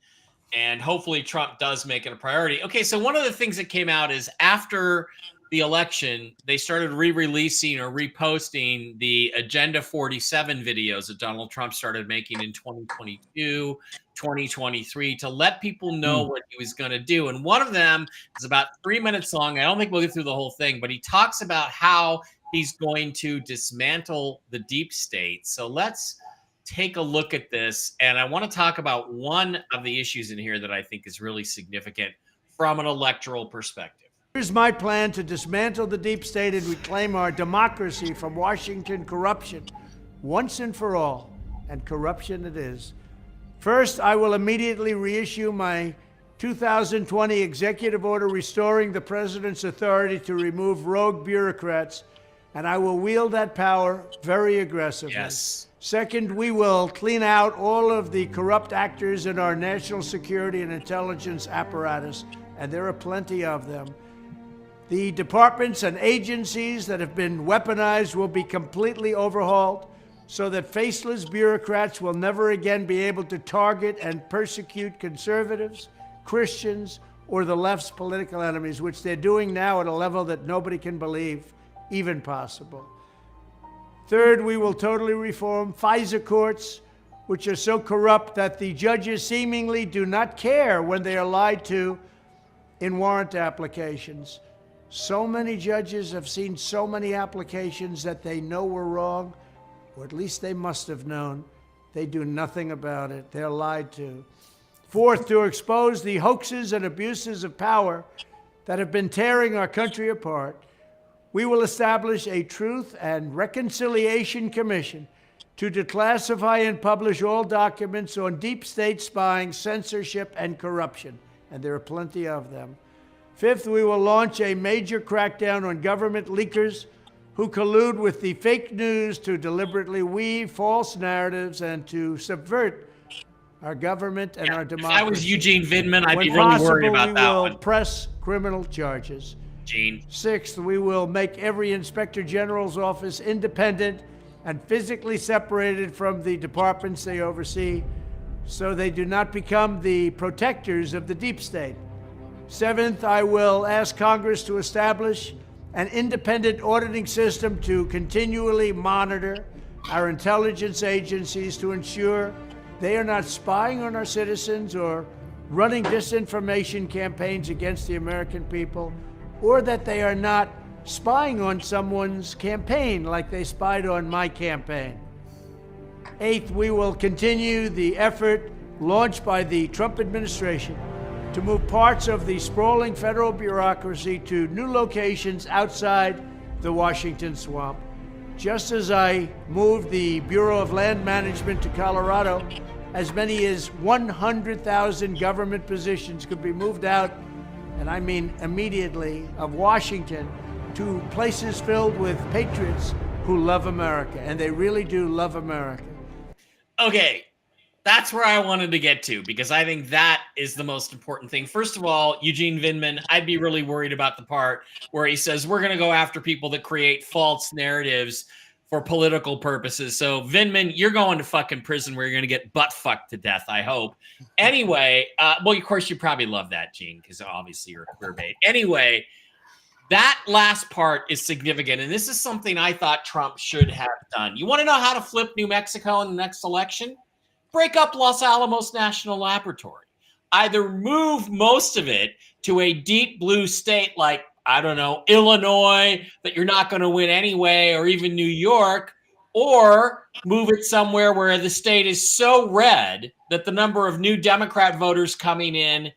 And hopefully Trump does make it a priority. Okay, so one of the things that came out is after the election, they started re-releasing or reposting the Agenda 47 videos that Donald Trump started making in 2022, 2023 to let people know what he was going to do. And one of them is about 3 minutes long. I don't think we'll get through the whole thing, but he talks about how he's going to dismantle the deep state. So let's take a look at this. And I want to talk about one of the issues in here that I think is really significant from an electoral perspective. Here's my plan to dismantle the deep state and reclaim our democracy from Washington corruption once and for all. And corruption it is. First, I will immediately reissue my 2020 executive order restoring the president's authority to remove rogue bureaucrats, and I will wield that power very aggressively. Yes. Second, we will clean out all of the corrupt actors in our national security and intelligence apparatus, and there are plenty of them. The departments and agencies that have been weaponized will be completely overhauled so that faceless bureaucrats will never again be able to target and persecute conservatives, Christians, or the left's political enemies, which they're doing now at a level that nobody can believe even possible. Third, we will totally reform FISA courts, which are so corrupt that the judges seemingly do not care when they are lied to in warrant applications. So many judges have seen so many applications that they know were wrong, or at least they must have known. They do nothing about it. They're lied to. Fourth, to expose the hoaxes and abuses of power that have been tearing our country apart, we will establish a Truth and Reconciliation Commission to declassify and publish all documents on deep state spying, censorship, and corruption, and there are plenty of them. Fifth, we will launch a major crackdown on government leakers who collude with the fake news to deliberately weave false narratives and to subvert our government and our democracy. If I was Eugene Vidman, I'd When be really worried possible, about that we will one. press criminal charges. Gene. Sixth, we will make every inspector general's office independent and physically separated from the departments they oversee so they do not become the protectors of the deep state. Seventh, I will ask Congress to establish an independent auditing system to continually monitor our intelligence agencies to ensure they are not spying on our citizens or running disinformation campaigns against the American people, or that they are not spying on someone's campaign like they spied on my campaign. Eighth, we will continue the effort launched by the Trump administration to move parts of the sprawling federal bureaucracy to new locations outside the Washington swamp. Just as I moved the Bureau of Land Management to Colorado, as many as 100,000 government positions could be moved out, and I mean immediately, of Washington to places filled with patriots who love America, and they really do love America. Okay, that's where I wanted to get to, because I think that is the most important thing. First of all, Eugene Vidman, I'd be really worried about the part where he says we're going to go after people that create false narratives for political purposes. So Vidman, you're going to fucking prison where you're going to get butt fucked to death, I hope. Anyway, well, of course, you probably love that, Gene, because obviously you're a queer bait. Anyway, that last part is significant, and this is something I thought Trump should have done. You want to know how to flip New Mexico in the next election? Break up Los Alamos National Laboratory. Either move most of it to a deep blue state like, I don't know, Illinois, that you're not going to win anyway, or even New York, or move it somewhere where the state is so red that the number of new Democrat voters coming in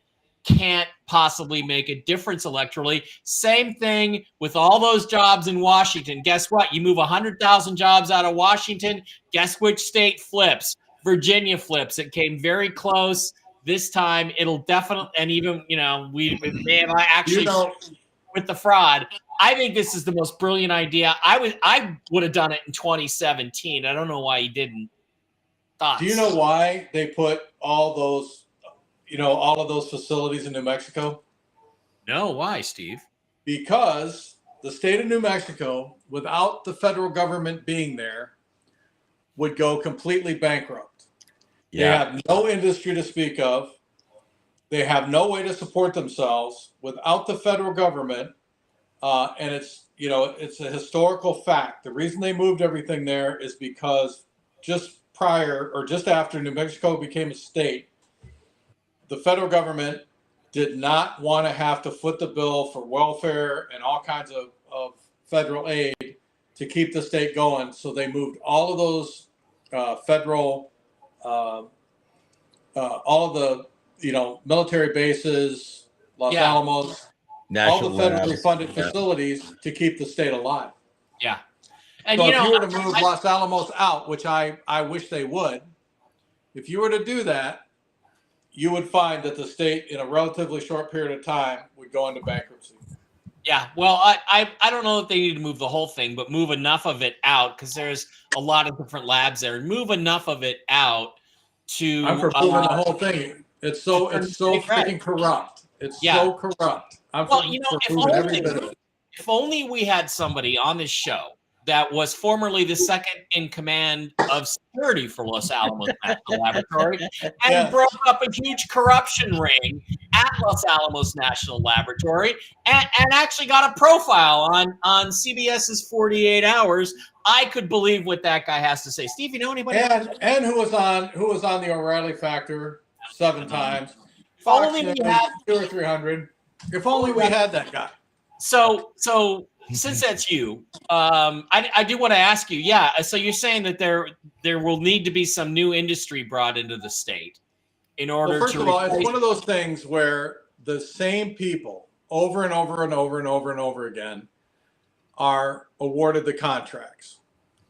can't possibly make a difference electorally. Same thing with all those jobs in Washington. Guess what? You move 100,000 jobs out of Washington. Guess which state flips? Virginia flips. It came very close this time. It'll definitely, and even, we may have actually with the fraud. I think this is the most brilliant idea. I would have done it in 2017. I don't know why he didn't. Thoughts? Do you know why they put all those, all of those facilities in New Mexico? No, why, Steve? Because the state of New Mexico, without the federal government being there, would go completely bankrupt. Yeah. They have no industry to speak of. They have no way to support themselves without the federal government. And it's a historical fact. The reason they moved everything there is because just prior or just after New Mexico became a state, the federal government did not want to have to foot the bill for welfare and all kinds of federal aid to keep the state going. So they moved all of those federal, all of the, military bases, Los Alamos, all the federally funded facilities to keep the state alive. Yeah. And so if you were to move Los Alamos out, which I wish they would, if you were to do that, you would find that the state in a relatively short period of time would go into bankruptcy. Yeah, well, I don't know if they need to move the whole thing, but move enough of it out, because there's a lot of different labs there, and move enough of it out to. I'm for moving the whole thing. It's so freaking corrupt. It's so corrupt. I'm for moving every bit of it. If only we had somebody on this show that was formerly the second in command of security for Los Alamos National Laboratory and broke up a huge corruption ring at Los Alamos National Laboratory and actually got a profile on CBS's 48 Hours. I could believe what that guy has to say. Steve, you know anybody? And who was on the O'Reilly Factor 7 times? If only we had 200 or 300. If only we had that guy. So since that's you, I do want to ask you. Yeah, so you're saying that there will need to be some new industry brought into the state in order. First of all, it's one of those things where the same people over and over and over and over and over again are awarded the contracts.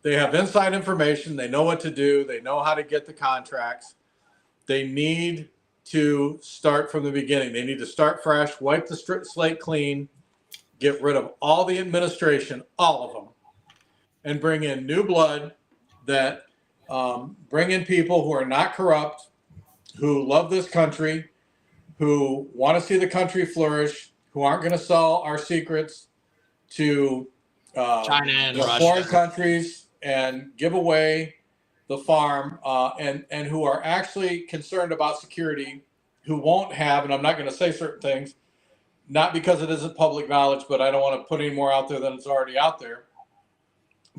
They have inside information. They know what to do. They know how to get the contracts. They need to start from the beginning. They need to start fresh, wipe the slate clean, get rid of all the administration, all of them, and bring in new blood that bring in people who are not corrupt, who love this country, who want to see the country flourish, who aren't going to sell our secrets to China and Russia, foreign countries, and give away the farm, and who are actually concerned about security, who won't have, and I'm not going to say certain things, not because it isn't public knowledge, but I don't want to put any more out there than it's already out there,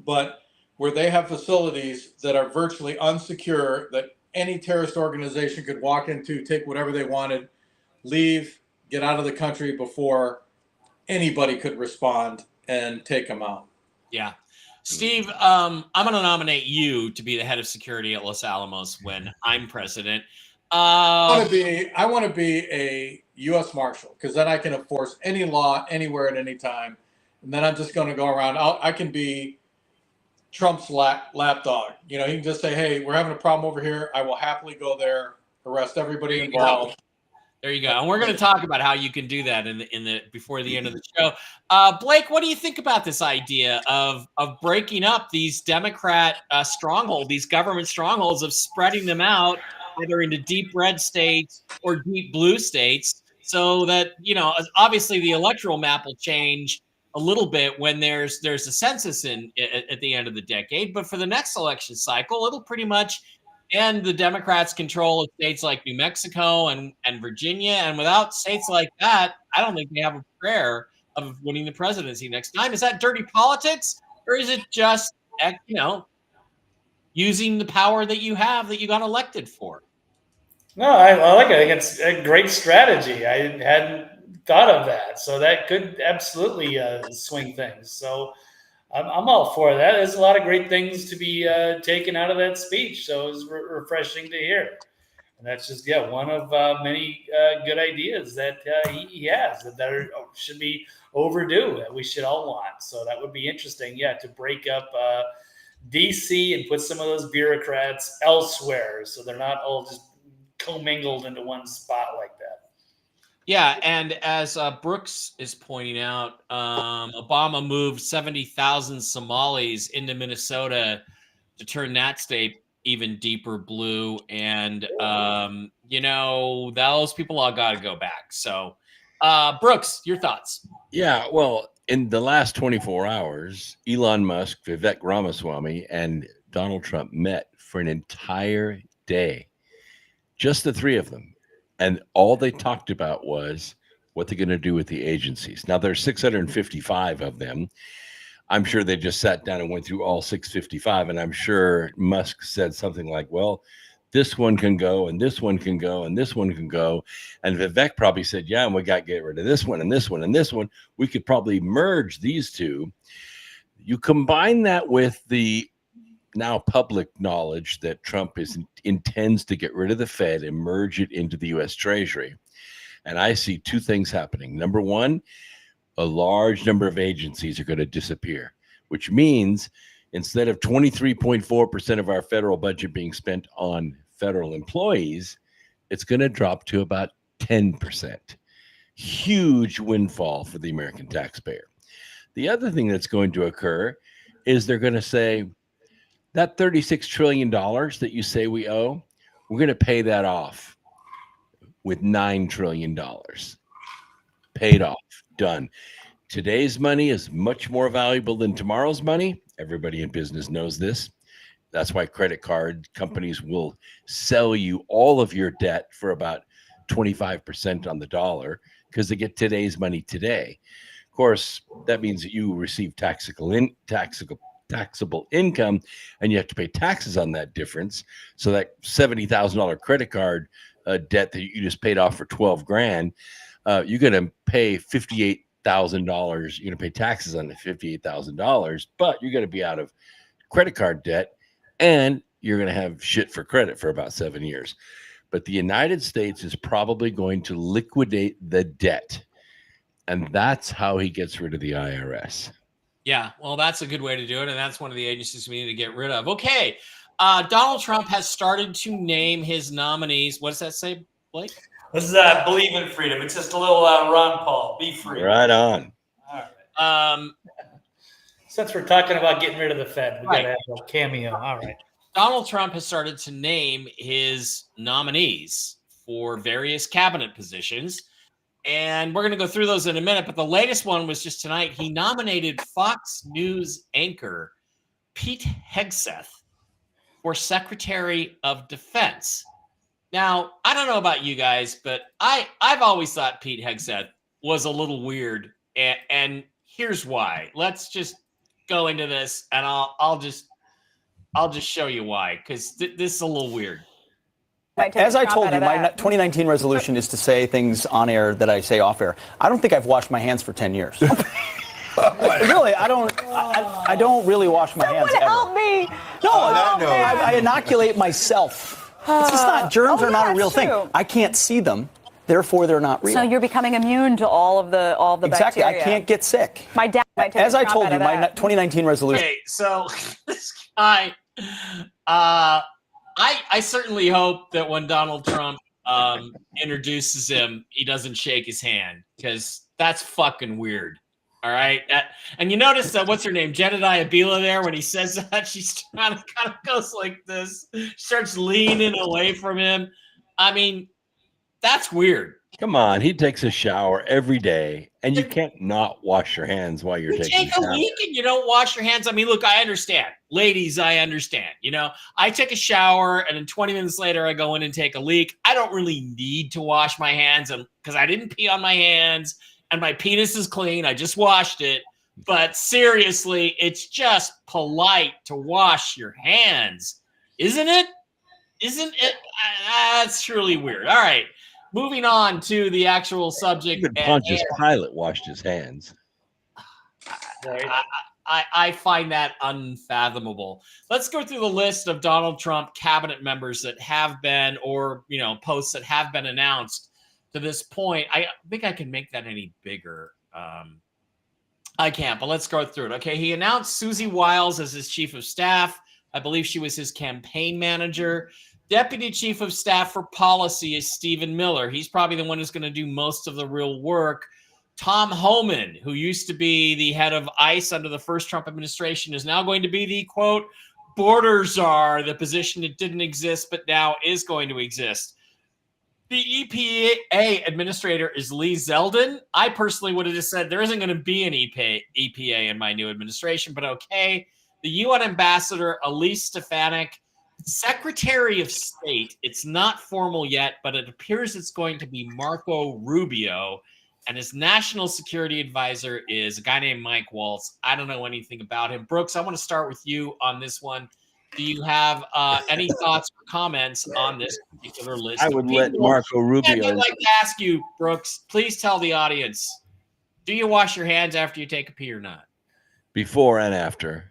but where they have facilities that are virtually unsecure, that any terrorist organization could walk into, take whatever they wanted, leave, get out of the country before anybody could respond and take them out. Yeah. Steve, I'm going to nominate you to be the head of security at Los Alamos when I'm president. I want to be a U.S. Marshal, because then I can enforce any law anywhere at any time. And then I'm just going to go around. I can be Trump's lapdog. You know, he can just say, hey, we're having a problem over here. I will happily go there, arrest everybody involved. There you go. And we're going to talk about how you can do that in the before the end of the show. Blake, what do you think about this idea of breaking up these Democrat strongholds, these government strongholds, of spreading them out either into deep red states or deep blue states, so that, you know, obviously the electoral map will change a little bit when there's a census at the end of the decade, but for the next election cycle, it'll pretty much end the Democrats' control of states like New Mexico and Virginia. And without states like that, I don't think they have a prayer of winning the presidency next time. Is that dirty politics, or is it just, you know, using the power that you have that you got elected for? No, I like it. I think it's a great strategy. I hadn't thought of that. So that could absolutely swing things. So I'm all for that. There's a lot of great things to be taken out of that speech. So it was refreshing to hear. And that's just, one of many good ideas that he has that should be overdue, that we should all want. So that would be interesting, to break up DC and put some of those bureaucrats elsewhere, so they're not all just commingled into one spot like that. Yeah, and as Brooks is pointing out, Obama moved 70,000 Somalis into Minnesota to turn that state even deeper blue. And, you know, those people all got to go back. So, Brooks, your thoughts? Yeah, well, in the last 24 hours, Elon Musk, Vivek Ramaswamy, and Donald Trump met for an entire day. Just the three of them. And all they talked about was what they're going to do with the agencies. Now, there's 655 of them. I'm sure they just sat down and went through all 655. And I'm sure Musk said something like, well, this one can go, and this one can go, and this one can go. And Vivek probably said, yeah, and we got to get rid of this one and this one and this one. We could probably merge these two. You combine that with the now public knowledge that Trump intends to get rid of the Fed and merge it into the U.S. Treasury. And I see two things happening. Number one, a large number of agencies are going to disappear, which means instead of 23.4% of our federal budget being spent on federal employees, it's going to drop to about 10%. Huge windfall for the American taxpayer. The other thing that's going to occur is they're going to say that $36 trillion that you say we owe, we're going to pay that off with $9 trillion. Paid off, done. Today's money is much more valuable than tomorrow's money. Everybody in business knows this. That's why credit card companies will sell you all of your debt for about 25% on the dollar because they get today's money today. Of course, that means that you receive taxable income, and you have to pay taxes on that difference. So that $70,000 credit card debt that you just paid off for 12 grand, you're going to pay $58,000. You're going to pay taxes on the $58,000, but you're going to be out of credit card debt, and you're going to have shit for credit for about 7 years. But the United States is probably going to liquidate the debt, and that's how he gets rid of the IRS. Yeah, well, that's a good way to do it, and that's one of the agencies we need to get rid of. Okay, Donald Trump has started to name his nominees. What does that say, Blake? This is Believe in Freedom. It's just a little Ron Paul. Be free. Right on. All right. Since we're talking about getting rid of the Fed, we got to have a cameo. All right. Donald Trump has started to name his nominees for various cabinet positions. And we're going to go through those in a minute. But the latest one was just tonight. He nominated Fox News anchor Pete Hegseth for Secretary of Defense. Now, I don't know about you guys, but I've always thought Pete Hegseth was a little weird. And here's why. Let's just go into this, and I'll just show you why, because this is a little weird. As I told you, my 2019 resolution is to say things on air that I say off air. I don't think I've washed my hands for 10 years. Really, I don't really wash my hands ever. Help me. No, I inoculate myself. It's just not, germs are not a real thing. I can't see them, therefore they're not real. So you're becoming immune to all of the exactly, bacteria. I can't get sick. My dad might take As I told you, my 2019 resolution. Okay, so this guy, I certainly hope that when Donald Trump introduces him, he doesn't shake his hand, because that's fucking weird. All right. And you notice that, what's her name? Jedediah Bila there, when he says that, she's kind of goes like this, starts leaning away from him. I mean, that's weird. Come on, he takes a shower every day, and you can't not wash your hands while you're taking a shower. Take a week and you don't wash your hands. I mean, look, I understand. Ladies, I understand. You know, I take a shower, and then 20 minutes later, I go in and take a leak. I don't really need to wash my hands, and because I didn't pee on my hands, and my penis is clean. I just washed it. But seriously, it's just polite to wash your hands. Isn't it? Isn't it? That's truly weird. All right. Moving on to the actual subject. Even Pontius Pilate washed his hands. I find that unfathomable. Let's go through the list of Donald Trump cabinet members that have been, or, you know, posts that have been announced to this point. I think I can make that any bigger. I can't, but let's go through it. Okay, he announced Susie Wiles as his chief of staff. I believe she was his campaign manager. Deputy chief of staff for policy is Stephen Miller. He's probably the one who's going to do most of the real work. Tom Homan, who used to be the head of ICE under the first Trump administration, is now going to be the, quote, border czar, the position that didn't exist but now is going to exist. The EPA administrator is Lee Zeldin. I personally would have just said there isn't going to be an EPA in my new administration, but okay. The UN ambassador, Elise Stefanik. Secretary of State, it's not formal yet, but it appears it's going to be Marco Rubio. And his national security advisor is a guy named Mike Waltz. I don't know anything about him. Brooks, I want to start with you on this one. Do you have any thoughts or comments on this particular list? I would let Marco Rubio. I'd like to ask you, Brooks, please tell the audience, do you wash your hands after you take a pee or not? Before and after.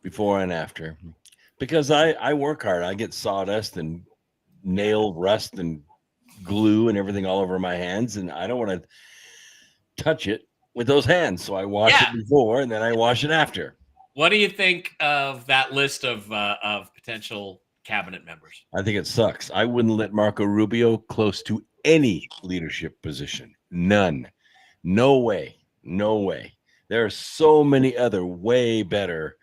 Before and after. Because I work hard. I get sawdust and nail rust and glue and everything all over my hands, and I don't want to touch it with those hands. So I wash it before, and then I wash it after. What do you think of that list of potential cabinet members. I think it sucks. I wouldn't let Marco Rubio close to any leadership position. None. No way. No way. There are so many other way better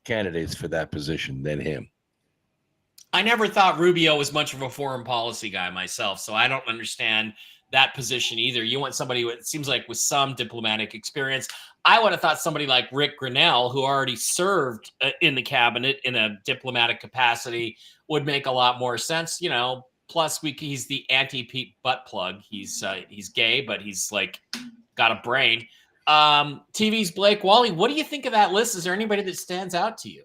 candidates for that position than him. I never thought Rubio was much of a foreign policy guy myself, so I don't understand that position either. You want somebody who, it seems like, with some diplomatic experience. I would have thought somebody like Rick Grinnell, who already served in the cabinet in a diplomatic capacity, would make a lot more sense. You know, plus he's the anti-Pete butt plug. He's gay, but he's like got a brain. TV's Blake Wally. What do you think of that list? Is there anybody that stands out to you?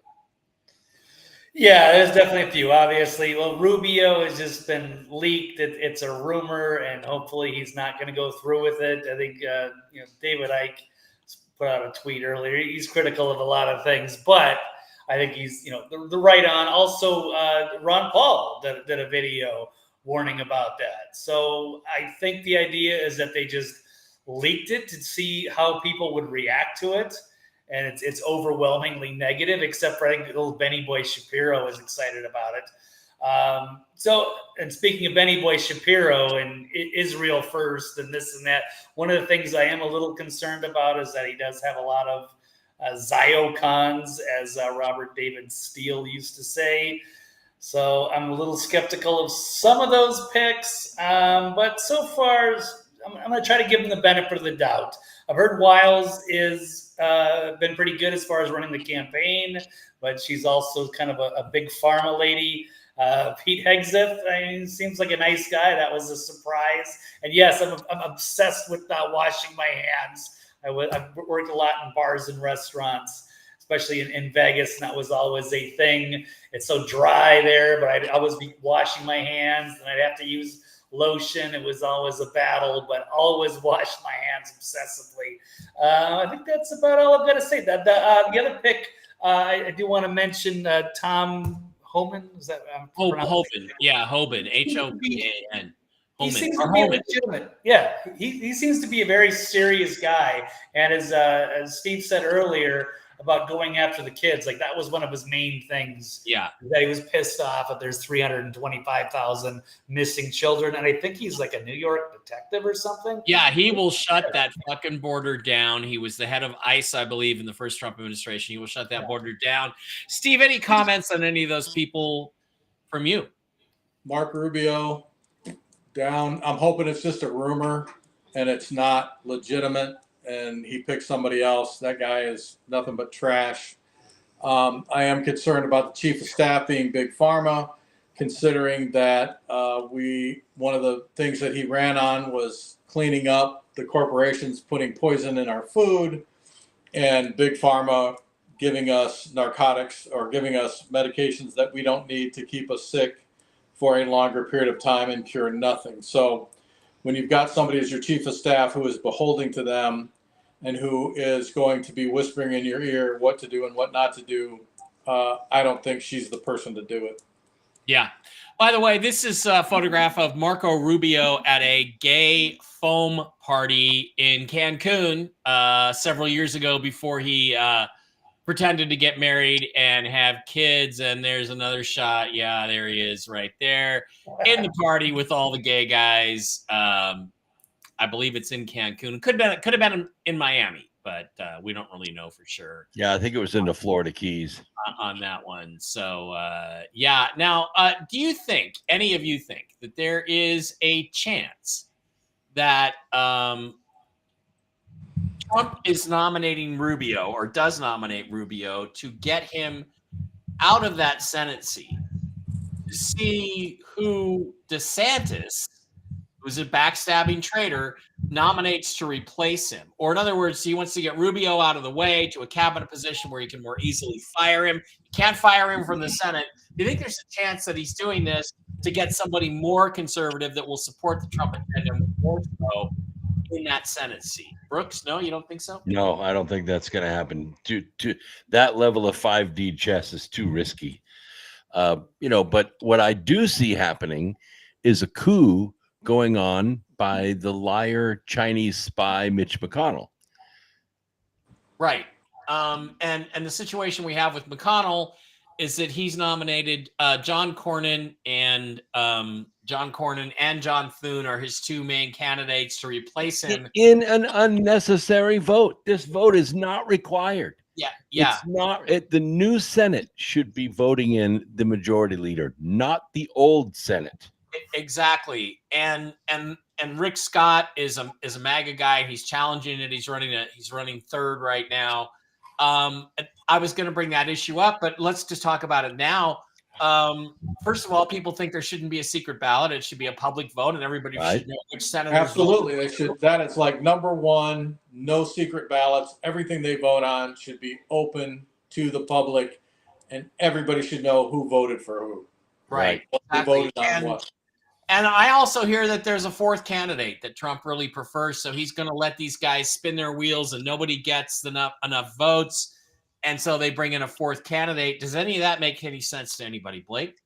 Yeah, there's definitely a few, obviously. Well, Rubio has just been leaked. It's a rumor, and hopefully he's not going to go through with it. I think David Icke put out a tweet earlier. He's critical of a lot of things, but I think he's the right on. Also, Ron Paul did a video warning about that. So I think the idea is that they just leaked it to see how people would react to it. And it's overwhelmingly negative, except for I think little Benny Boy Shapiro is excited about it. And speaking of Benny Boy Shapiro and Israel first and this and that, one of the things I am a little concerned about is that he does have a lot of Ziocons, as Robert David Steele used to say. So I'm a little skeptical of some of those picks. But so far, I'm going to try to give him the benefit of the doubt. I've heard Wiles is been pretty good as far as running the campaign, but she's also kind of a big pharma lady. Pete Hegseth, seems like a nice guy. That was a surprise. And yes, I'm obsessed with washing my hands. I've worked a lot in bars and restaurants, especially in Vegas, and that was always a thing. It's so dry there, but I'd always be washing my hands, and I'd have to use lotion. It was always a battle, but always washed my hands obsessively. I think that's about all I've got to say. The other pick, I do want to mention Tom Homan. Is that Hoban? Yeah, Hoban. Hoban. He seems to be legitimate. Yeah, he seems to be a very serious guy. And as Steve said earlier about going after the kids, like that was one of his main things. Yeah, that he was pissed off that there's 325,000 missing children, and I think he's like a New York detective or something. Yeah, he will shut that fucking border down. He was the head of ICE, I believe, in the first Trump administration. He will shut that border down. Steve, any comments on any of those people from you? Mark Rubio down. I'm hoping it's just a rumor and it's not legitimate, and he picked somebody else. That guy is nothing but trash. I am concerned about the chief of staff being big pharma, considering that one of the things that he ran on was cleaning up the corporations putting poison in our food, and big pharma giving us narcotics or giving us medications that we don't need to keep us sick for a longer period of time and cure nothing. So when you've got somebody as your chief of staff who is beholding to them and who is going to be whispering in your ear what to do and what not to do, I don't think she's the person to do it. Yeah. By the way, this is a photograph of Marco Rubio at a gay foam party in Cancun several years ago before he pretended to get married and have kids. And there's another shot. Yeah, there he is right there in the party with all the gay guys. I believe it's in Cancun. Could have been in Miami, but we don't really know for sure. Yeah, I think it was in the Florida Keys on that one. So yeah. Now, do you think, any of you think, that there is a chance that Trump is nominating Rubio or does nominate Rubio to get him out of that Senate seat to see who DeSantis, who's a backstabbing traitor, nominates to replace him? Or in other words, he wants to get Rubio out of the way to a cabinet position where he can more easily fire him. You can't fire him from the Senate. Do you think there's a chance that he's doing this to get somebody more conservative that will support the Trump agenda more so in that Senate seat? Brooks, no, you don't think so? No, I don't think that's going to happen. To that level of 5D chess is too risky. But what I do see happening is a coup going on by the liar Chinese spy Mitch McConnell. Right. And the situation we have with McConnell is that he's nominated John Cornyn and John Thune are his two main candidates to replace him in an unnecessary vote. This vote is not required. Yeah. It's not. The new Senate should be voting in the majority leader, not the old Senate. Exactly. And Rick Scott is a MAGA guy. He's challenging it. He's running third right now. I was going to bring that issue up, but let's just talk about it now. First of all, people think there shouldn't be a secret ballot. It should be a public vote, and everybody should know which senator. Absolutely, they should. That is like number one. No secret ballots. Everything they vote on should be open to the public, and everybody should know who voted for who. Right. Who voted on what. And I also hear that there's a fourth candidate that Trump really prefers, so he's going to let these guys spin their wheels, and nobody gets enough votes. And so they bring in a fourth candidate. Does any of that make any sense to anybody, Blake?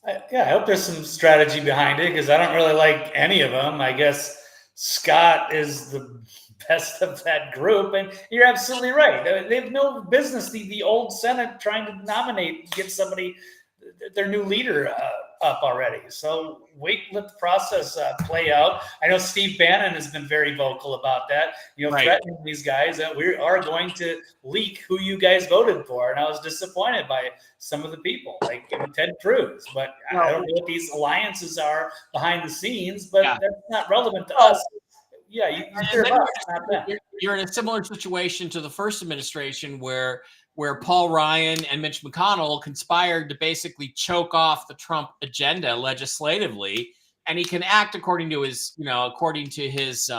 I hope there's some strategy behind it because I don't really like any of them. I guess Scott is the best of that group. And you're absolutely right. They have no business, the old Senate, trying to nominate, get somebody, their new leader up already. So let the process play out. I know Steve Bannon has been very vocal about that, threatening these guys that we are going to leak who you guys voted for. And I was disappointed by some of the people, like Ted Cruz. But I don't know what these alliances are behind the scenes, but that's not relevant to us. Yeah, you're in a similar situation to the first administration where Paul Ryan and Mitch McConnell conspired to basically choke off the Trump agenda legislatively, and he can act according to his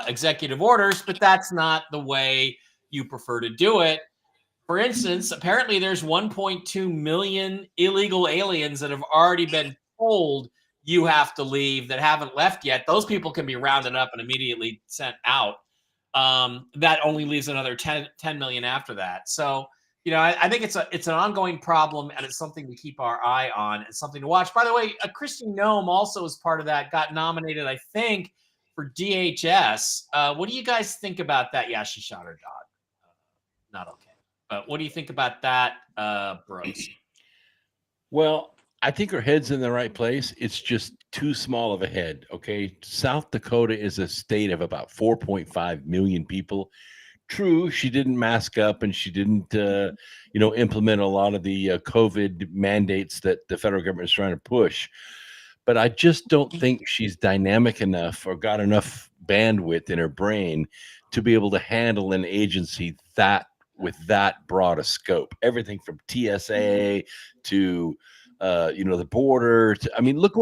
executive orders, but that's not the way you prefer to do it. For instance, apparently there's 1.2 million illegal aliens that have already been told you have to leave that haven't left yet. Those people can be rounded up and immediately sent out. That only leaves another 10 million after that. So, I think it's an ongoing problem, and it's something to keep our eye on and something to watch. By the way, Kristi Noem also is part of that, got nominated, I think, for DHS. What do you guys think about that? Yeah, she shot her dog. Not okay. But what do you think about that, Brooks? Well, I think her head's in the right place. It's just too small of a head. Okay. South Dakota is a state of about 4.5 million people. True, she didn't mask up and she didn't, implement a lot of the COVID mandates that the federal government is trying to push. But I just don't think she's dynamic enough or got enough bandwidth in her brain to be able to handle an agency with that broad a scope. Everything from TSA to the border. Look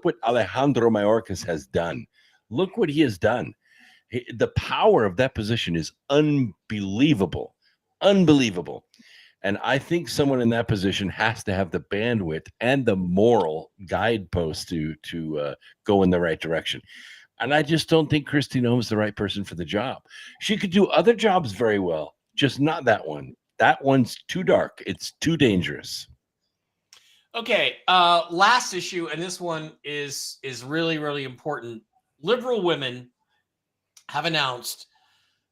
what Alejandro Mayorkas has done. Look what he has done. The power of that position is unbelievable. And I think someone in that position has to have the bandwidth and the moral guideposts to go in the right direction. And I just don't think Kristi Noem is the right person for the job. She could do other jobs very well, just not that one. That one's too dark. It's too dangerous. Okay, last issue, and this one is really, really important. Liberal women have announced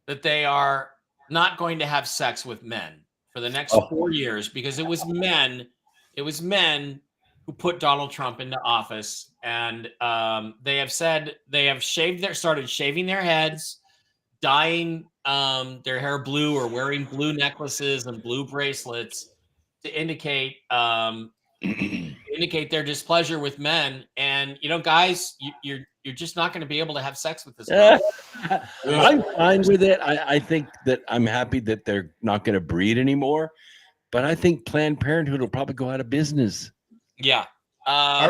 that they are not going to have sex with men for the next 4 years because it was men who put Donald Trump into office, and they have said they have started shaving their heads, dyeing their hair blue, or wearing blue necklaces and blue bracelets to indicate their displeasure with men. And guys, you're just not going to be able to have sex with this guy. I'm fine with it. I think that I'm happy that they're not going to breed anymore, but I think Planned Parenthood will probably go out of business. Yeah. I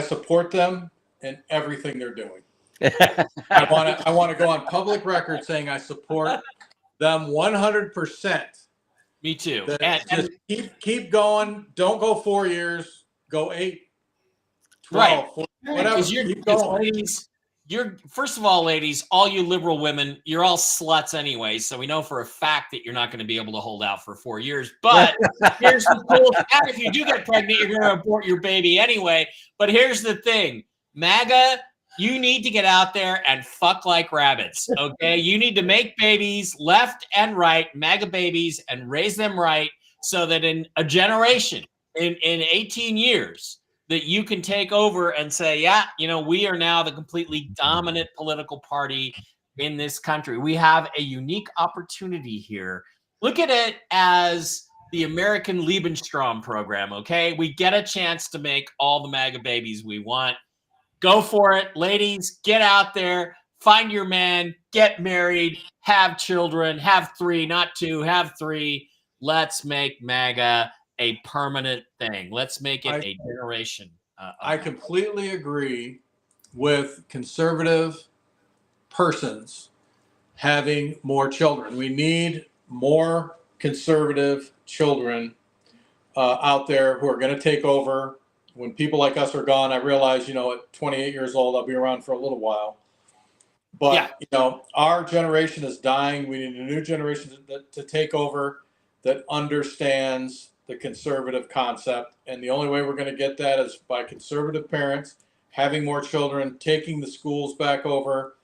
support them in everything they're doing. I want to go on public record saying I support them 100%. Me too. Just keep going. Don't go 4 years. Go 8, 12, 14, whatever. Keep going. First of all, ladies, all you liberal women, you're all sluts anyway. So we know for a fact that you're not going to be able to hold out for 4 years. But here's the cool thing. If you do get pregnant, you're going to abort your baby anyway. But here's the thing. MAGA You need to get out there and fuck like rabbits, okay? You need to make babies left and right, MAGA babies, and raise them right so that in a generation, in 18 years, that you can take over and say, yeah, we are now the completely dominant political party in this country. We have a unique opportunity here. Look at it as the American Lebensraum program, okay? We get a chance to make all the MAGA babies we want. Go for it, ladies. Get out there, find your man, get married, have children, have 3, not 2, have 3. Let's make MAGA a permanent thing. Let's make it a generation. I completely agree with conservative persons having more children. We need more conservative children out there who are going to take over. When people like us are gone, I realize, at 28 years old, I'll be around for a little while. But, our generation is dying. We need a new generation to take over that understands the conservative concept. And the only way we're going to get that is by conservative parents having more children, taking the schools back over,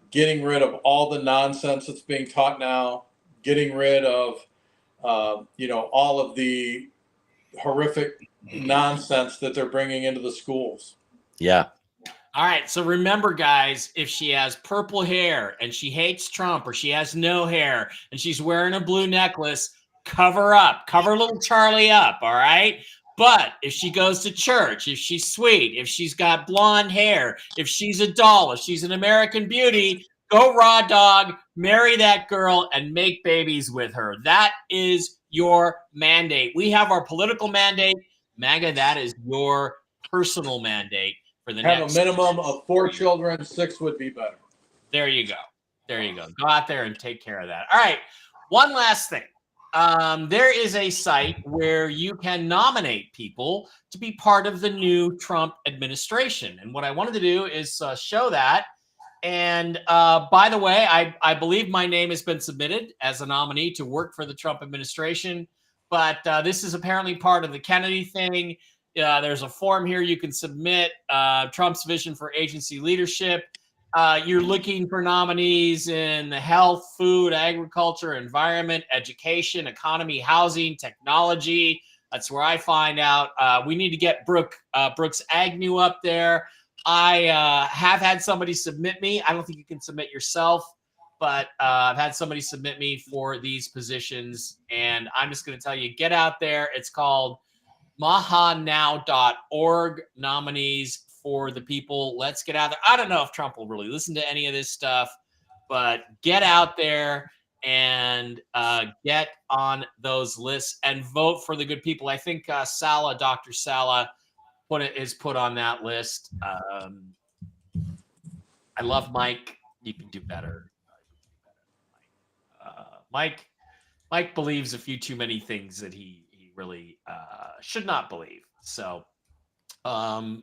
getting rid of all the nonsense that's being taught now, getting rid of, all of the horrific nonsense that they're bringing into the schools. Yeah. All right. So remember, guys, if she has purple hair and she hates Trump, or she has no hair and she's wearing a blue necklace, cover up, cover little Charlie up. All right. But if she goes to church, if she's sweet, if she's got blonde hair, if she's a doll, if she's an American beauty, go raw dog, marry that girl, and make babies with her. That is your mandate. We have our political mandate. MAGA, that is your personal mandate for the next. Have a minimum of 4 children. 6 would be better. There you go. There you go. Go out there and take care of that. All right. One last thing. There is a site where you can nominate people to be part of the new Trump administration. And what I wanted to do is show that. And by the way, I believe my name has been submitted as a nominee to work for the Trump administration. But this is apparently part of the Kennedy thing. There's a form here you can submit, Trump's vision for agency leadership. You're looking for nominees in the health, food, agriculture, environment, education, economy, housing, technology. That's where I find out. We need to get Brooks Agnew up there. I have had somebody submit me. I don't think you can submit yourself, but I've had somebody submit me for these positions. And I'm just going to tell you, get out there. It's called mahanow.org, nominees for the people. Let's get out there. I don't know if Trump will really listen to any of this stuff, but get out there and get on those lists and vote for the good people. I think Dr. Sala is put on that list. I love Mike. You can do better. Mike believes a few too many things that he really should not believe. So, all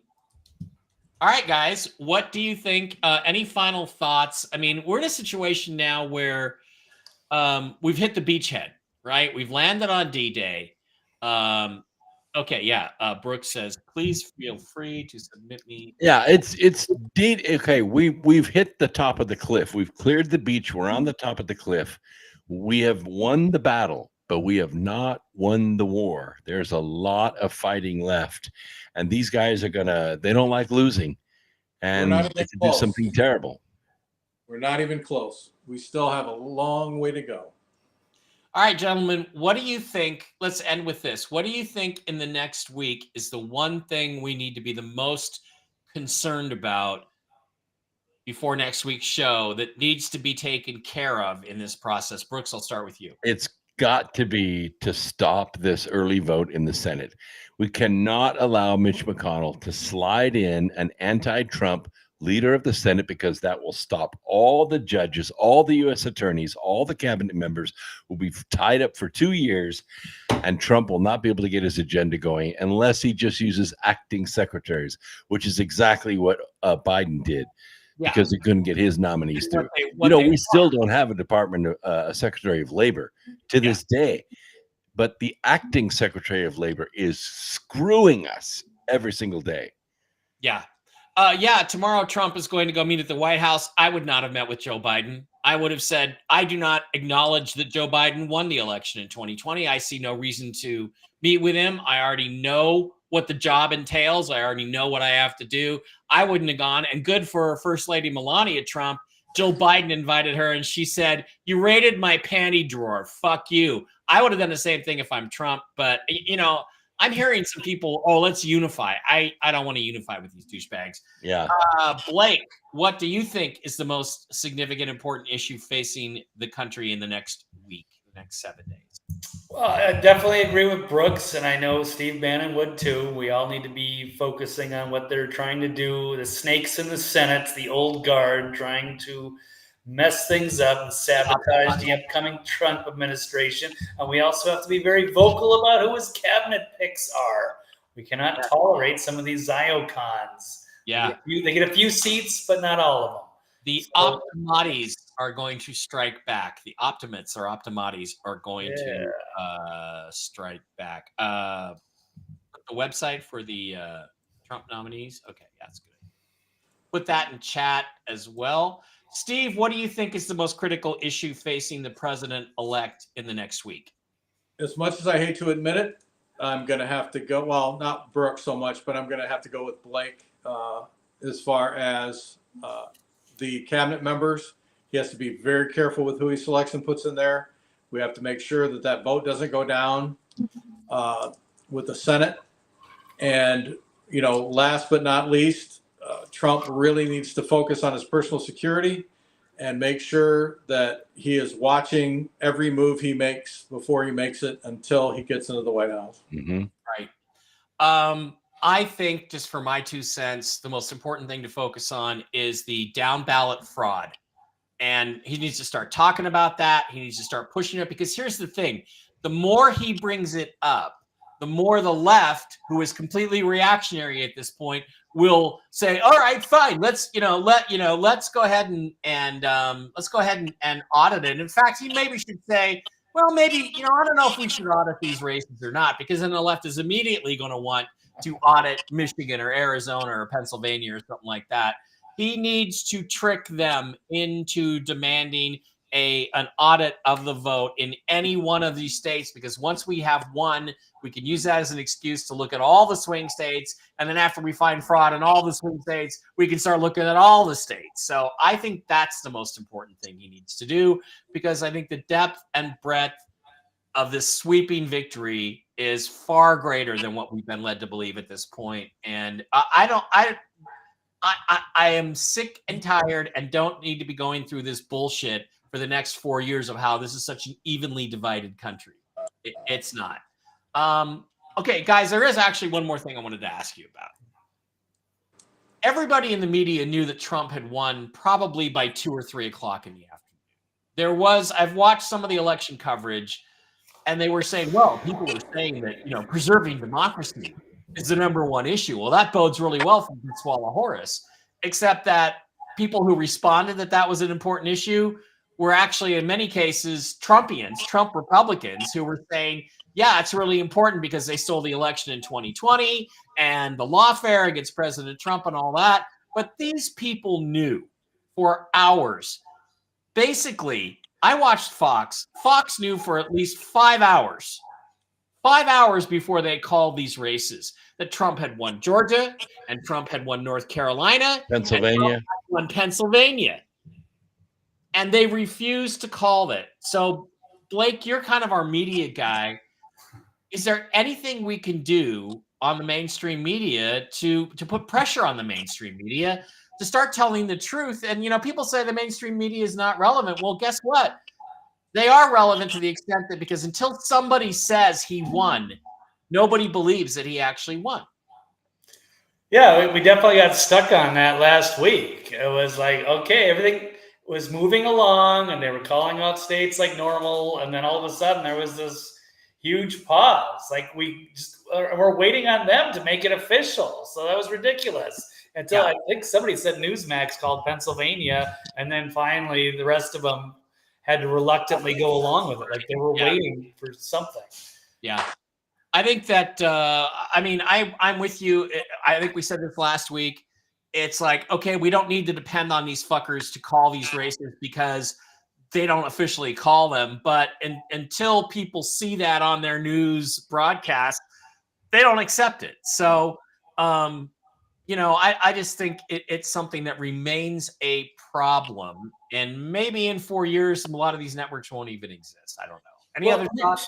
right, guys, what do you think? Any final thoughts? I mean, we're in a situation now where we've hit the beachhead, right? We've landed on D-Day. Okay, yeah. Brooks says, please feel free to submit me. Yeah, it's okay. We've hit the top of the cliff. We've cleared the beach. We're on the top of the cliff. We have won the battle, but we have not won the war. There's a lot of fighting left, and these guys they don't like losing, and they can do something terrible. We're not even close. We still have a long way to go. All right, gentlemen, what do you think? Let's end with this. What do you think in the next week is the one thing we need to be the most concerned about before next week's show that needs to be taken care of in this process? Brooks, I'll start with you. It's got to be to stop this early vote in the Senate. We cannot allow Mitch McConnell to slide in an anti-Trump leader of the Senate, because that will stop all the judges, all the U.S. attorneys, all the cabinet members will be tied up for 2 years, and Trump will not be able to get his agenda going unless he just uses acting secretaries, which is exactly what Biden did, because he couldn't get his nominees through. We still don't have a Secretary of Labor to this day, but the acting Secretary of Labor is screwing us every single day. Yeah. Yeah, tomorrow Trump is going to go meet at the White House. I would not have met with Joe Biden. I would have said, I do not acknowledge that Joe Biden won the election in 2020. I see no reason to meet with him. I already know what the job entails. I already know what I have to do. I wouldn't have gone. And good for First Lady Melania Trump. Joe Biden invited her and she said, you raided my panty drawer. Fuck you. I would have done the same thing if I'm Trump. But, you know, I'm hearing some people, oh, let's unify. I don't want to unify with these douchebags. Yeah. Blake, what do you think is the most significant, important issue facing the country in the next week, the next 7 days? Well, I definitely agree with Brooks, and I know Steve Bannon would too. We all need to be focusing on what they're trying to do. The snakes in the Senate, the old guard, trying to mess things up and sabotage the upcoming Trump administration. And we also have to be very vocal about who his cabinet picks are. We cannot tolerate some of these Ziocons. Yeah. They get a few seats, but not all of them. The Optimatis are going to strike back. The Optimates or Optimatis are going to strike back. The website for the Trump nominees. Okay, that's good. Put that in chat as well. Steve, what do you think is the most critical issue facing the president-elect in the next week? As much as I hate to admit it, I'm going to have to go, well, not Brooke so much, but I'm going to have to go with Blake as far as the cabinet members. He has to be very careful with who he selects and puts in there. We have to make sure that that vote doesn't go down with the Senate. And, you know, last but not least, Trump really needs to focus on his personal security and make sure that he is watching every move he makes before he makes it until he gets into the White House. Mm-hmm. Right. I think, just for my 2 cents, the most important thing to focus on is the down ballot fraud. And he needs to start talking about that. He needs to start pushing it, because here's the thing. The more he brings it up, the more the left, who is completely reactionary at this point, will say, all right, fine, let's go ahead and audit it. In fact, he maybe should say, well, maybe, I don't know if we should audit these races or not, because then the left is immediately going to want to audit Michigan or Arizona or Pennsylvania or something like that. He needs to trick them into demanding an audit of the vote in any one of these states, because once we have one, we can use that as an excuse to look at all the swing states. And then after we find fraud in all the swing states, we can start looking at all the states. So I think that's the most important thing he needs to do, because I think the depth and breadth of this sweeping victory is far greater than what we've been led to believe at this point. And I am sick and tired and don't need to be going through this bullshit for the next 4 years of how this is such an evenly divided country. It's not. Okay, guys, there is actually one more thing I wanted to ask you about. Everybody in the media knew that Trump had won probably by 2 or 3 o'clock in the afternoon. I've watched some of the election coverage, and they were saying, well, people were saying that, preserving democracy is the number one issue. Well, that bodes really well for Swallow Horace, except that people who responded that was an important issue were actually, in many cases, Trump Republicans, who were saying, yeah, it's really important because they stole the election in 2020 and the lawfare against President Trump and all that. But these people knew for hours. Basically, I watched Fox. Fox knew for at least 5 hours before they called these races, that Trump had won Georgia and Trump had won North Carolina, Pennsylvania, and won Pennsylvania. And they refused to call it. So, Blake, you're kind of our media guy. Is there anything we can do on the mainstream media to put pressure on the mainstream media to start telling the truth? And, people say the mainstream media is not relevant. Well, guess what? They are relevant to the extent that, because until somebody says he won, nobody believes that he actually won. Yeah, we definitely got stuck on that last week. It was like, okay, everything was moving along and they were calling out states like normal. And then all of a sudden there was this huge pause. Like we're waiting on them to make it official. So that was ridiculous. Until I think somebody said Newsmax called Pennsylvania. And then finally the rest of them had to reluctantly go along with it. Like they were waiting for something. Yeah. I think that, I'm with you. I think we said this last week. it's like, okay, we don't need to depend on these fuckers to call these races because they don't officially call them. But until people see that on their news broadcast, they don't accept it. So, I just think it's something that remains a problem. And maybe in 4 years, a lot of these networks won't even exist. I don't know. Any other thoughts?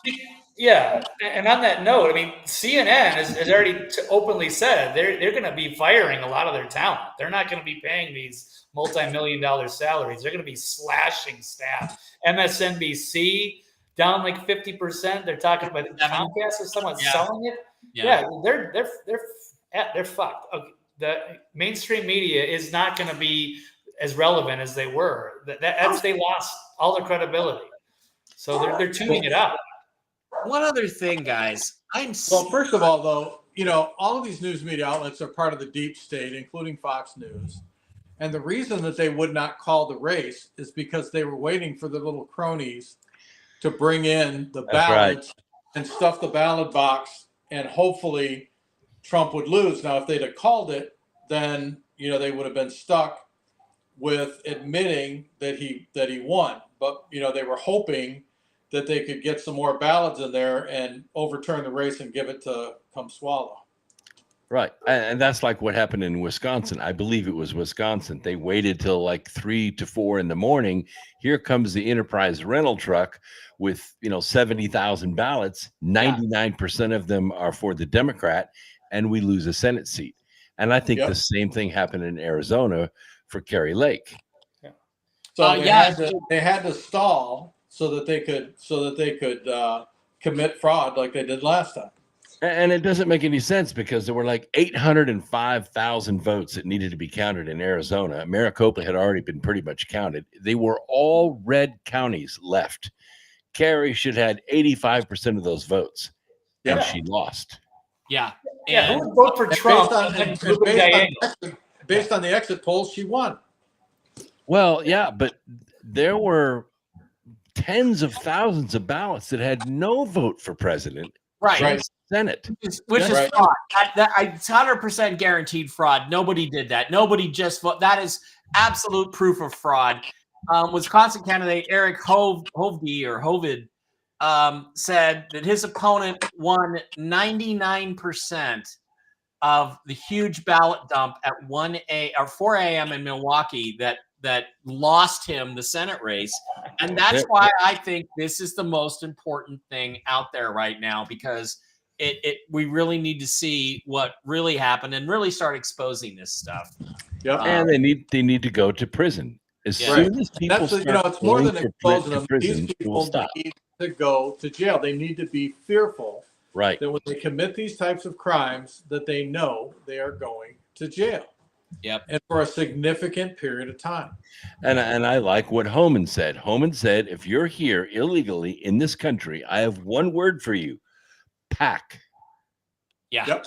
Yeah, and on that note, I mean, CNN has already openly said they're going to be firing a lot of their talent. They're not going to be paying these multi-million-dollar salaries. They're going to be slashing staff. MSNBC down like 50%. They're talking about Comcast or someone selling it. Yeah, they're fucked. Okay. The mainstream media is not going to be as relevant as they were. That's they lost all their credibility. So they're tuning it out. One other thing, guys. Well, first of all, though, all of these news media outlets are part of the deep state, including Fox News. And the reason that they would not call the race is because they were waiting for the little cronies to bring in the ballots and stuff the ballot box, and hopefully Trump would lose. Now, if they'd have called it, then they would have been stuck with admitting that he won. But they were hoping that they could get some more ballots in there and overturn the race and give it to Kamswala. Right. And that's like what happened in Wisconsin. I believe it was Wisconsin. They waited till like 3 to 4 in the morning. Here comes the Enterprise rental truck with 70,000 ballots. 99% of them are for the Democrat, and we lose a Senate seat. And I think the same thing happened in Arizona for Kerry Lake. Yeah. So they had to stall so that they could commit fraud like they did last time. And it doesn't make any sense because there were like 805,000 votes that needed to be counted in Arizona. Maricopa had already been pretty much counted. They were all red counties left. Kerry should have had 85% of those votes, and she lost. Yeah. Who would vote for Trump? Based on the exit polls, she won. Well, yeah, but there were tens of thousands of ballots that had no vote for president. Right. Senate. Which is fraud. It's 100% guaranteed fraud. Nobody did that. Nobody just voted. That is absolute proof of fraud. Wisconsin candidate Eric Hovid said that his opponent won 99% of the huge ballot dump at 4 a.m. in Milwaukee that lost him the Senate race. And that's why I think this is the most important thing out there right now, because we really need to see what really happened and really start exposing this stuff. Yep. And they need to go to prison. As soon as people start it's more than exposing them. Prison, these people need to go to jail. They need to be fearful that when they commit these types of crimes, that they know they are going to jail. Yep. And for a significant period of time. And I like what Homan said. Homan said, if you're here illegally in this country, I have one word for you: pack. Yeah. Yep.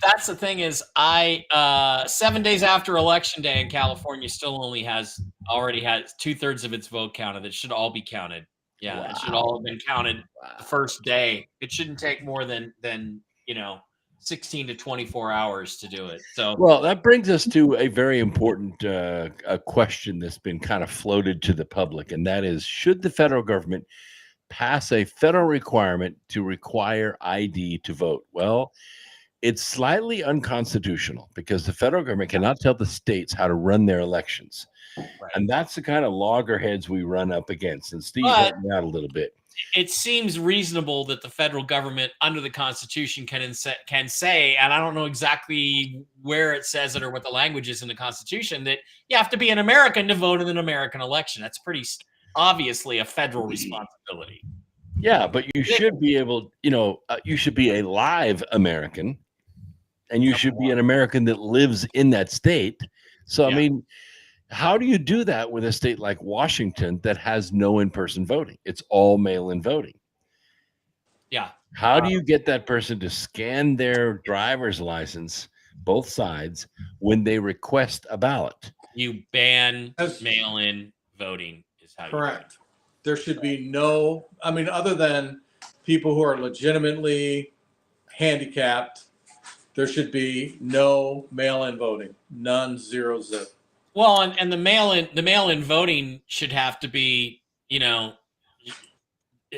That's the thing is 7 days after Election Day in California still already has 2/3 of its vote counted. It should all be counted. Yeah. Wow. It should all have been counted the first day. It shouldn't take more than 16 to 24 hours to do it. So, well, that brings us to a very important a question that's been kind of floated to the public, and that is, should the federal government pass a federal requirement to require ID to vote? Well, it's slightly unconstitutional because the federal government cannot tell the states how to run their elections. Right. And that's the kind of loggerheads we run up against. And Steve helped me out a little bit. It seems reasonable that the federal government under the Constitution can say, and I don't know exactly where it says it or what the language is in the Constitution, that you have to be an American to vote in an American election. That's pretty obviously a federal responsibility. Yeah, but you should be able, you should be a live American, and you should be an American that lives in that state. So, I mean, how do you do that with a state like Washington that has no in-person voting? It's all mail-in voting. Yeah. How do you get that person to scan their driver's license, both sides, when they request a ballot? You ban mail-in voting is how correct. There should be no, other than people who are legitimately handicapped, there should be no mail-in voting, none, 0 zip. Well, and the mail-in voting should have to be,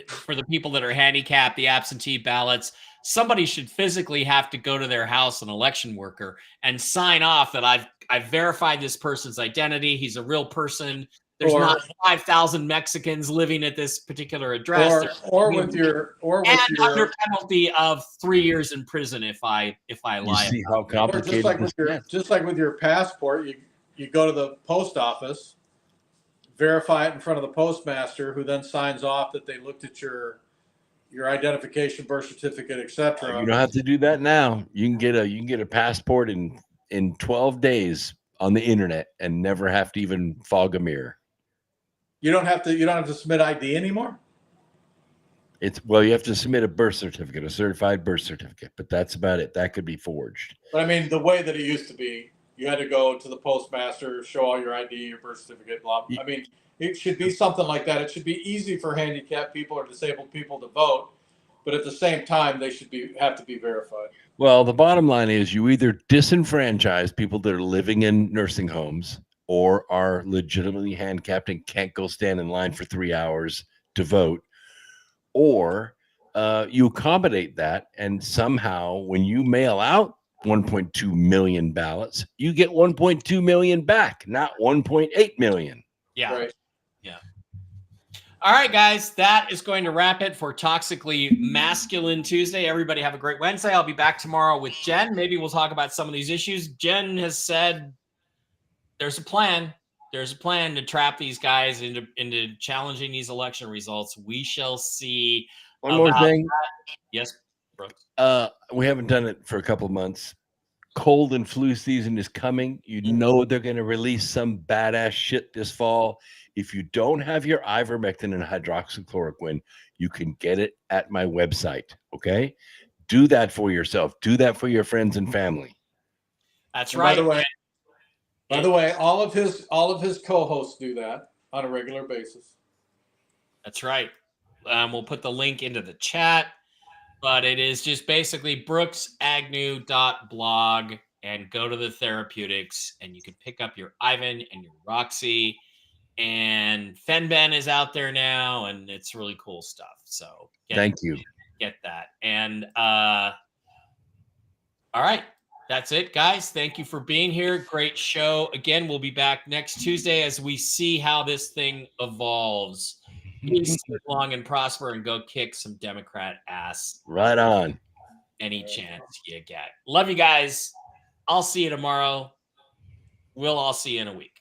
for the people that are handicapped, the absentee ballots. Somebody should physically have to go to their house, an election worker, and sign off that I've verified this person's identity. He's a real person. There's not 5,000 Mexicans living at this particular address. Under penalty of 3 years in prison if I lie. You see how complicated just like with your passport, you go to the post office, verify it in front of the postmaster, who then signs off that they looked at your identification, birth certificate, etc. You don't have to do that now. You can get a passport in 12 days on the internet and never have to even fog a mirror. You don't have to submit ID anymore? You have to submit a birth certificate, a certified birth certificate, but that's about it. That could be forged. But I mean, the way that it used to be, you had to go to the postmaster, show all your ID, your birth certificate, blah. I mean, it should be something like that. It should be easy for handicapped people or disabled people to vote, but at the same time, they should have to be verified. Well, the bottom line is you either disenfranchise people that are living in nursing homes or are legitimately handicapped and can't go stand in line for 3 hours to vote, or you accommodate that, and somehow when you mail out 1.2 million ballots, you get 1.2 million back, not 1.8 million. Yeah. Right. Yeah. All right, guys, that is going to wrap it for Toxically Masculine Tuesday. Everybody have a great Wednesday. I'll be back tomorrow with Jen. Maybe we'll talk about some of these issues. Jen has said there's a plan. There's a plan to trap these guys into challenging these election results. We shall see. One more thing. That. Yes, Brooks. We haven't done it for a couple of months. Cold and flu season is coming. You know they're going to release some badass shit this fall. If you don't have your ivermectin and hydroxychloroquine, you can get it at my website. Okay, do that for yourself. Do that for your friends and family. That's right. By the way, all of his co-hosts do that on a regular basis. That's right. We'll put the link into the chat, but it is just basically brooksagnew.blog, and go to the therapeutics, and you can pick up your Ivan and your Roxy, and Fenben is out there now, and it's really cool stuff. So thank you. Get that. And all right. That's it, guys. Thank you for being here. Great show. Again, we'll be back next Tuesday as we see how this thing evolves. Peace, live long and prosper, and go kick some Democrat ass. Right on. Any chance you get. Love you guys. I'll see you tomorrow. We'll all see you in a week.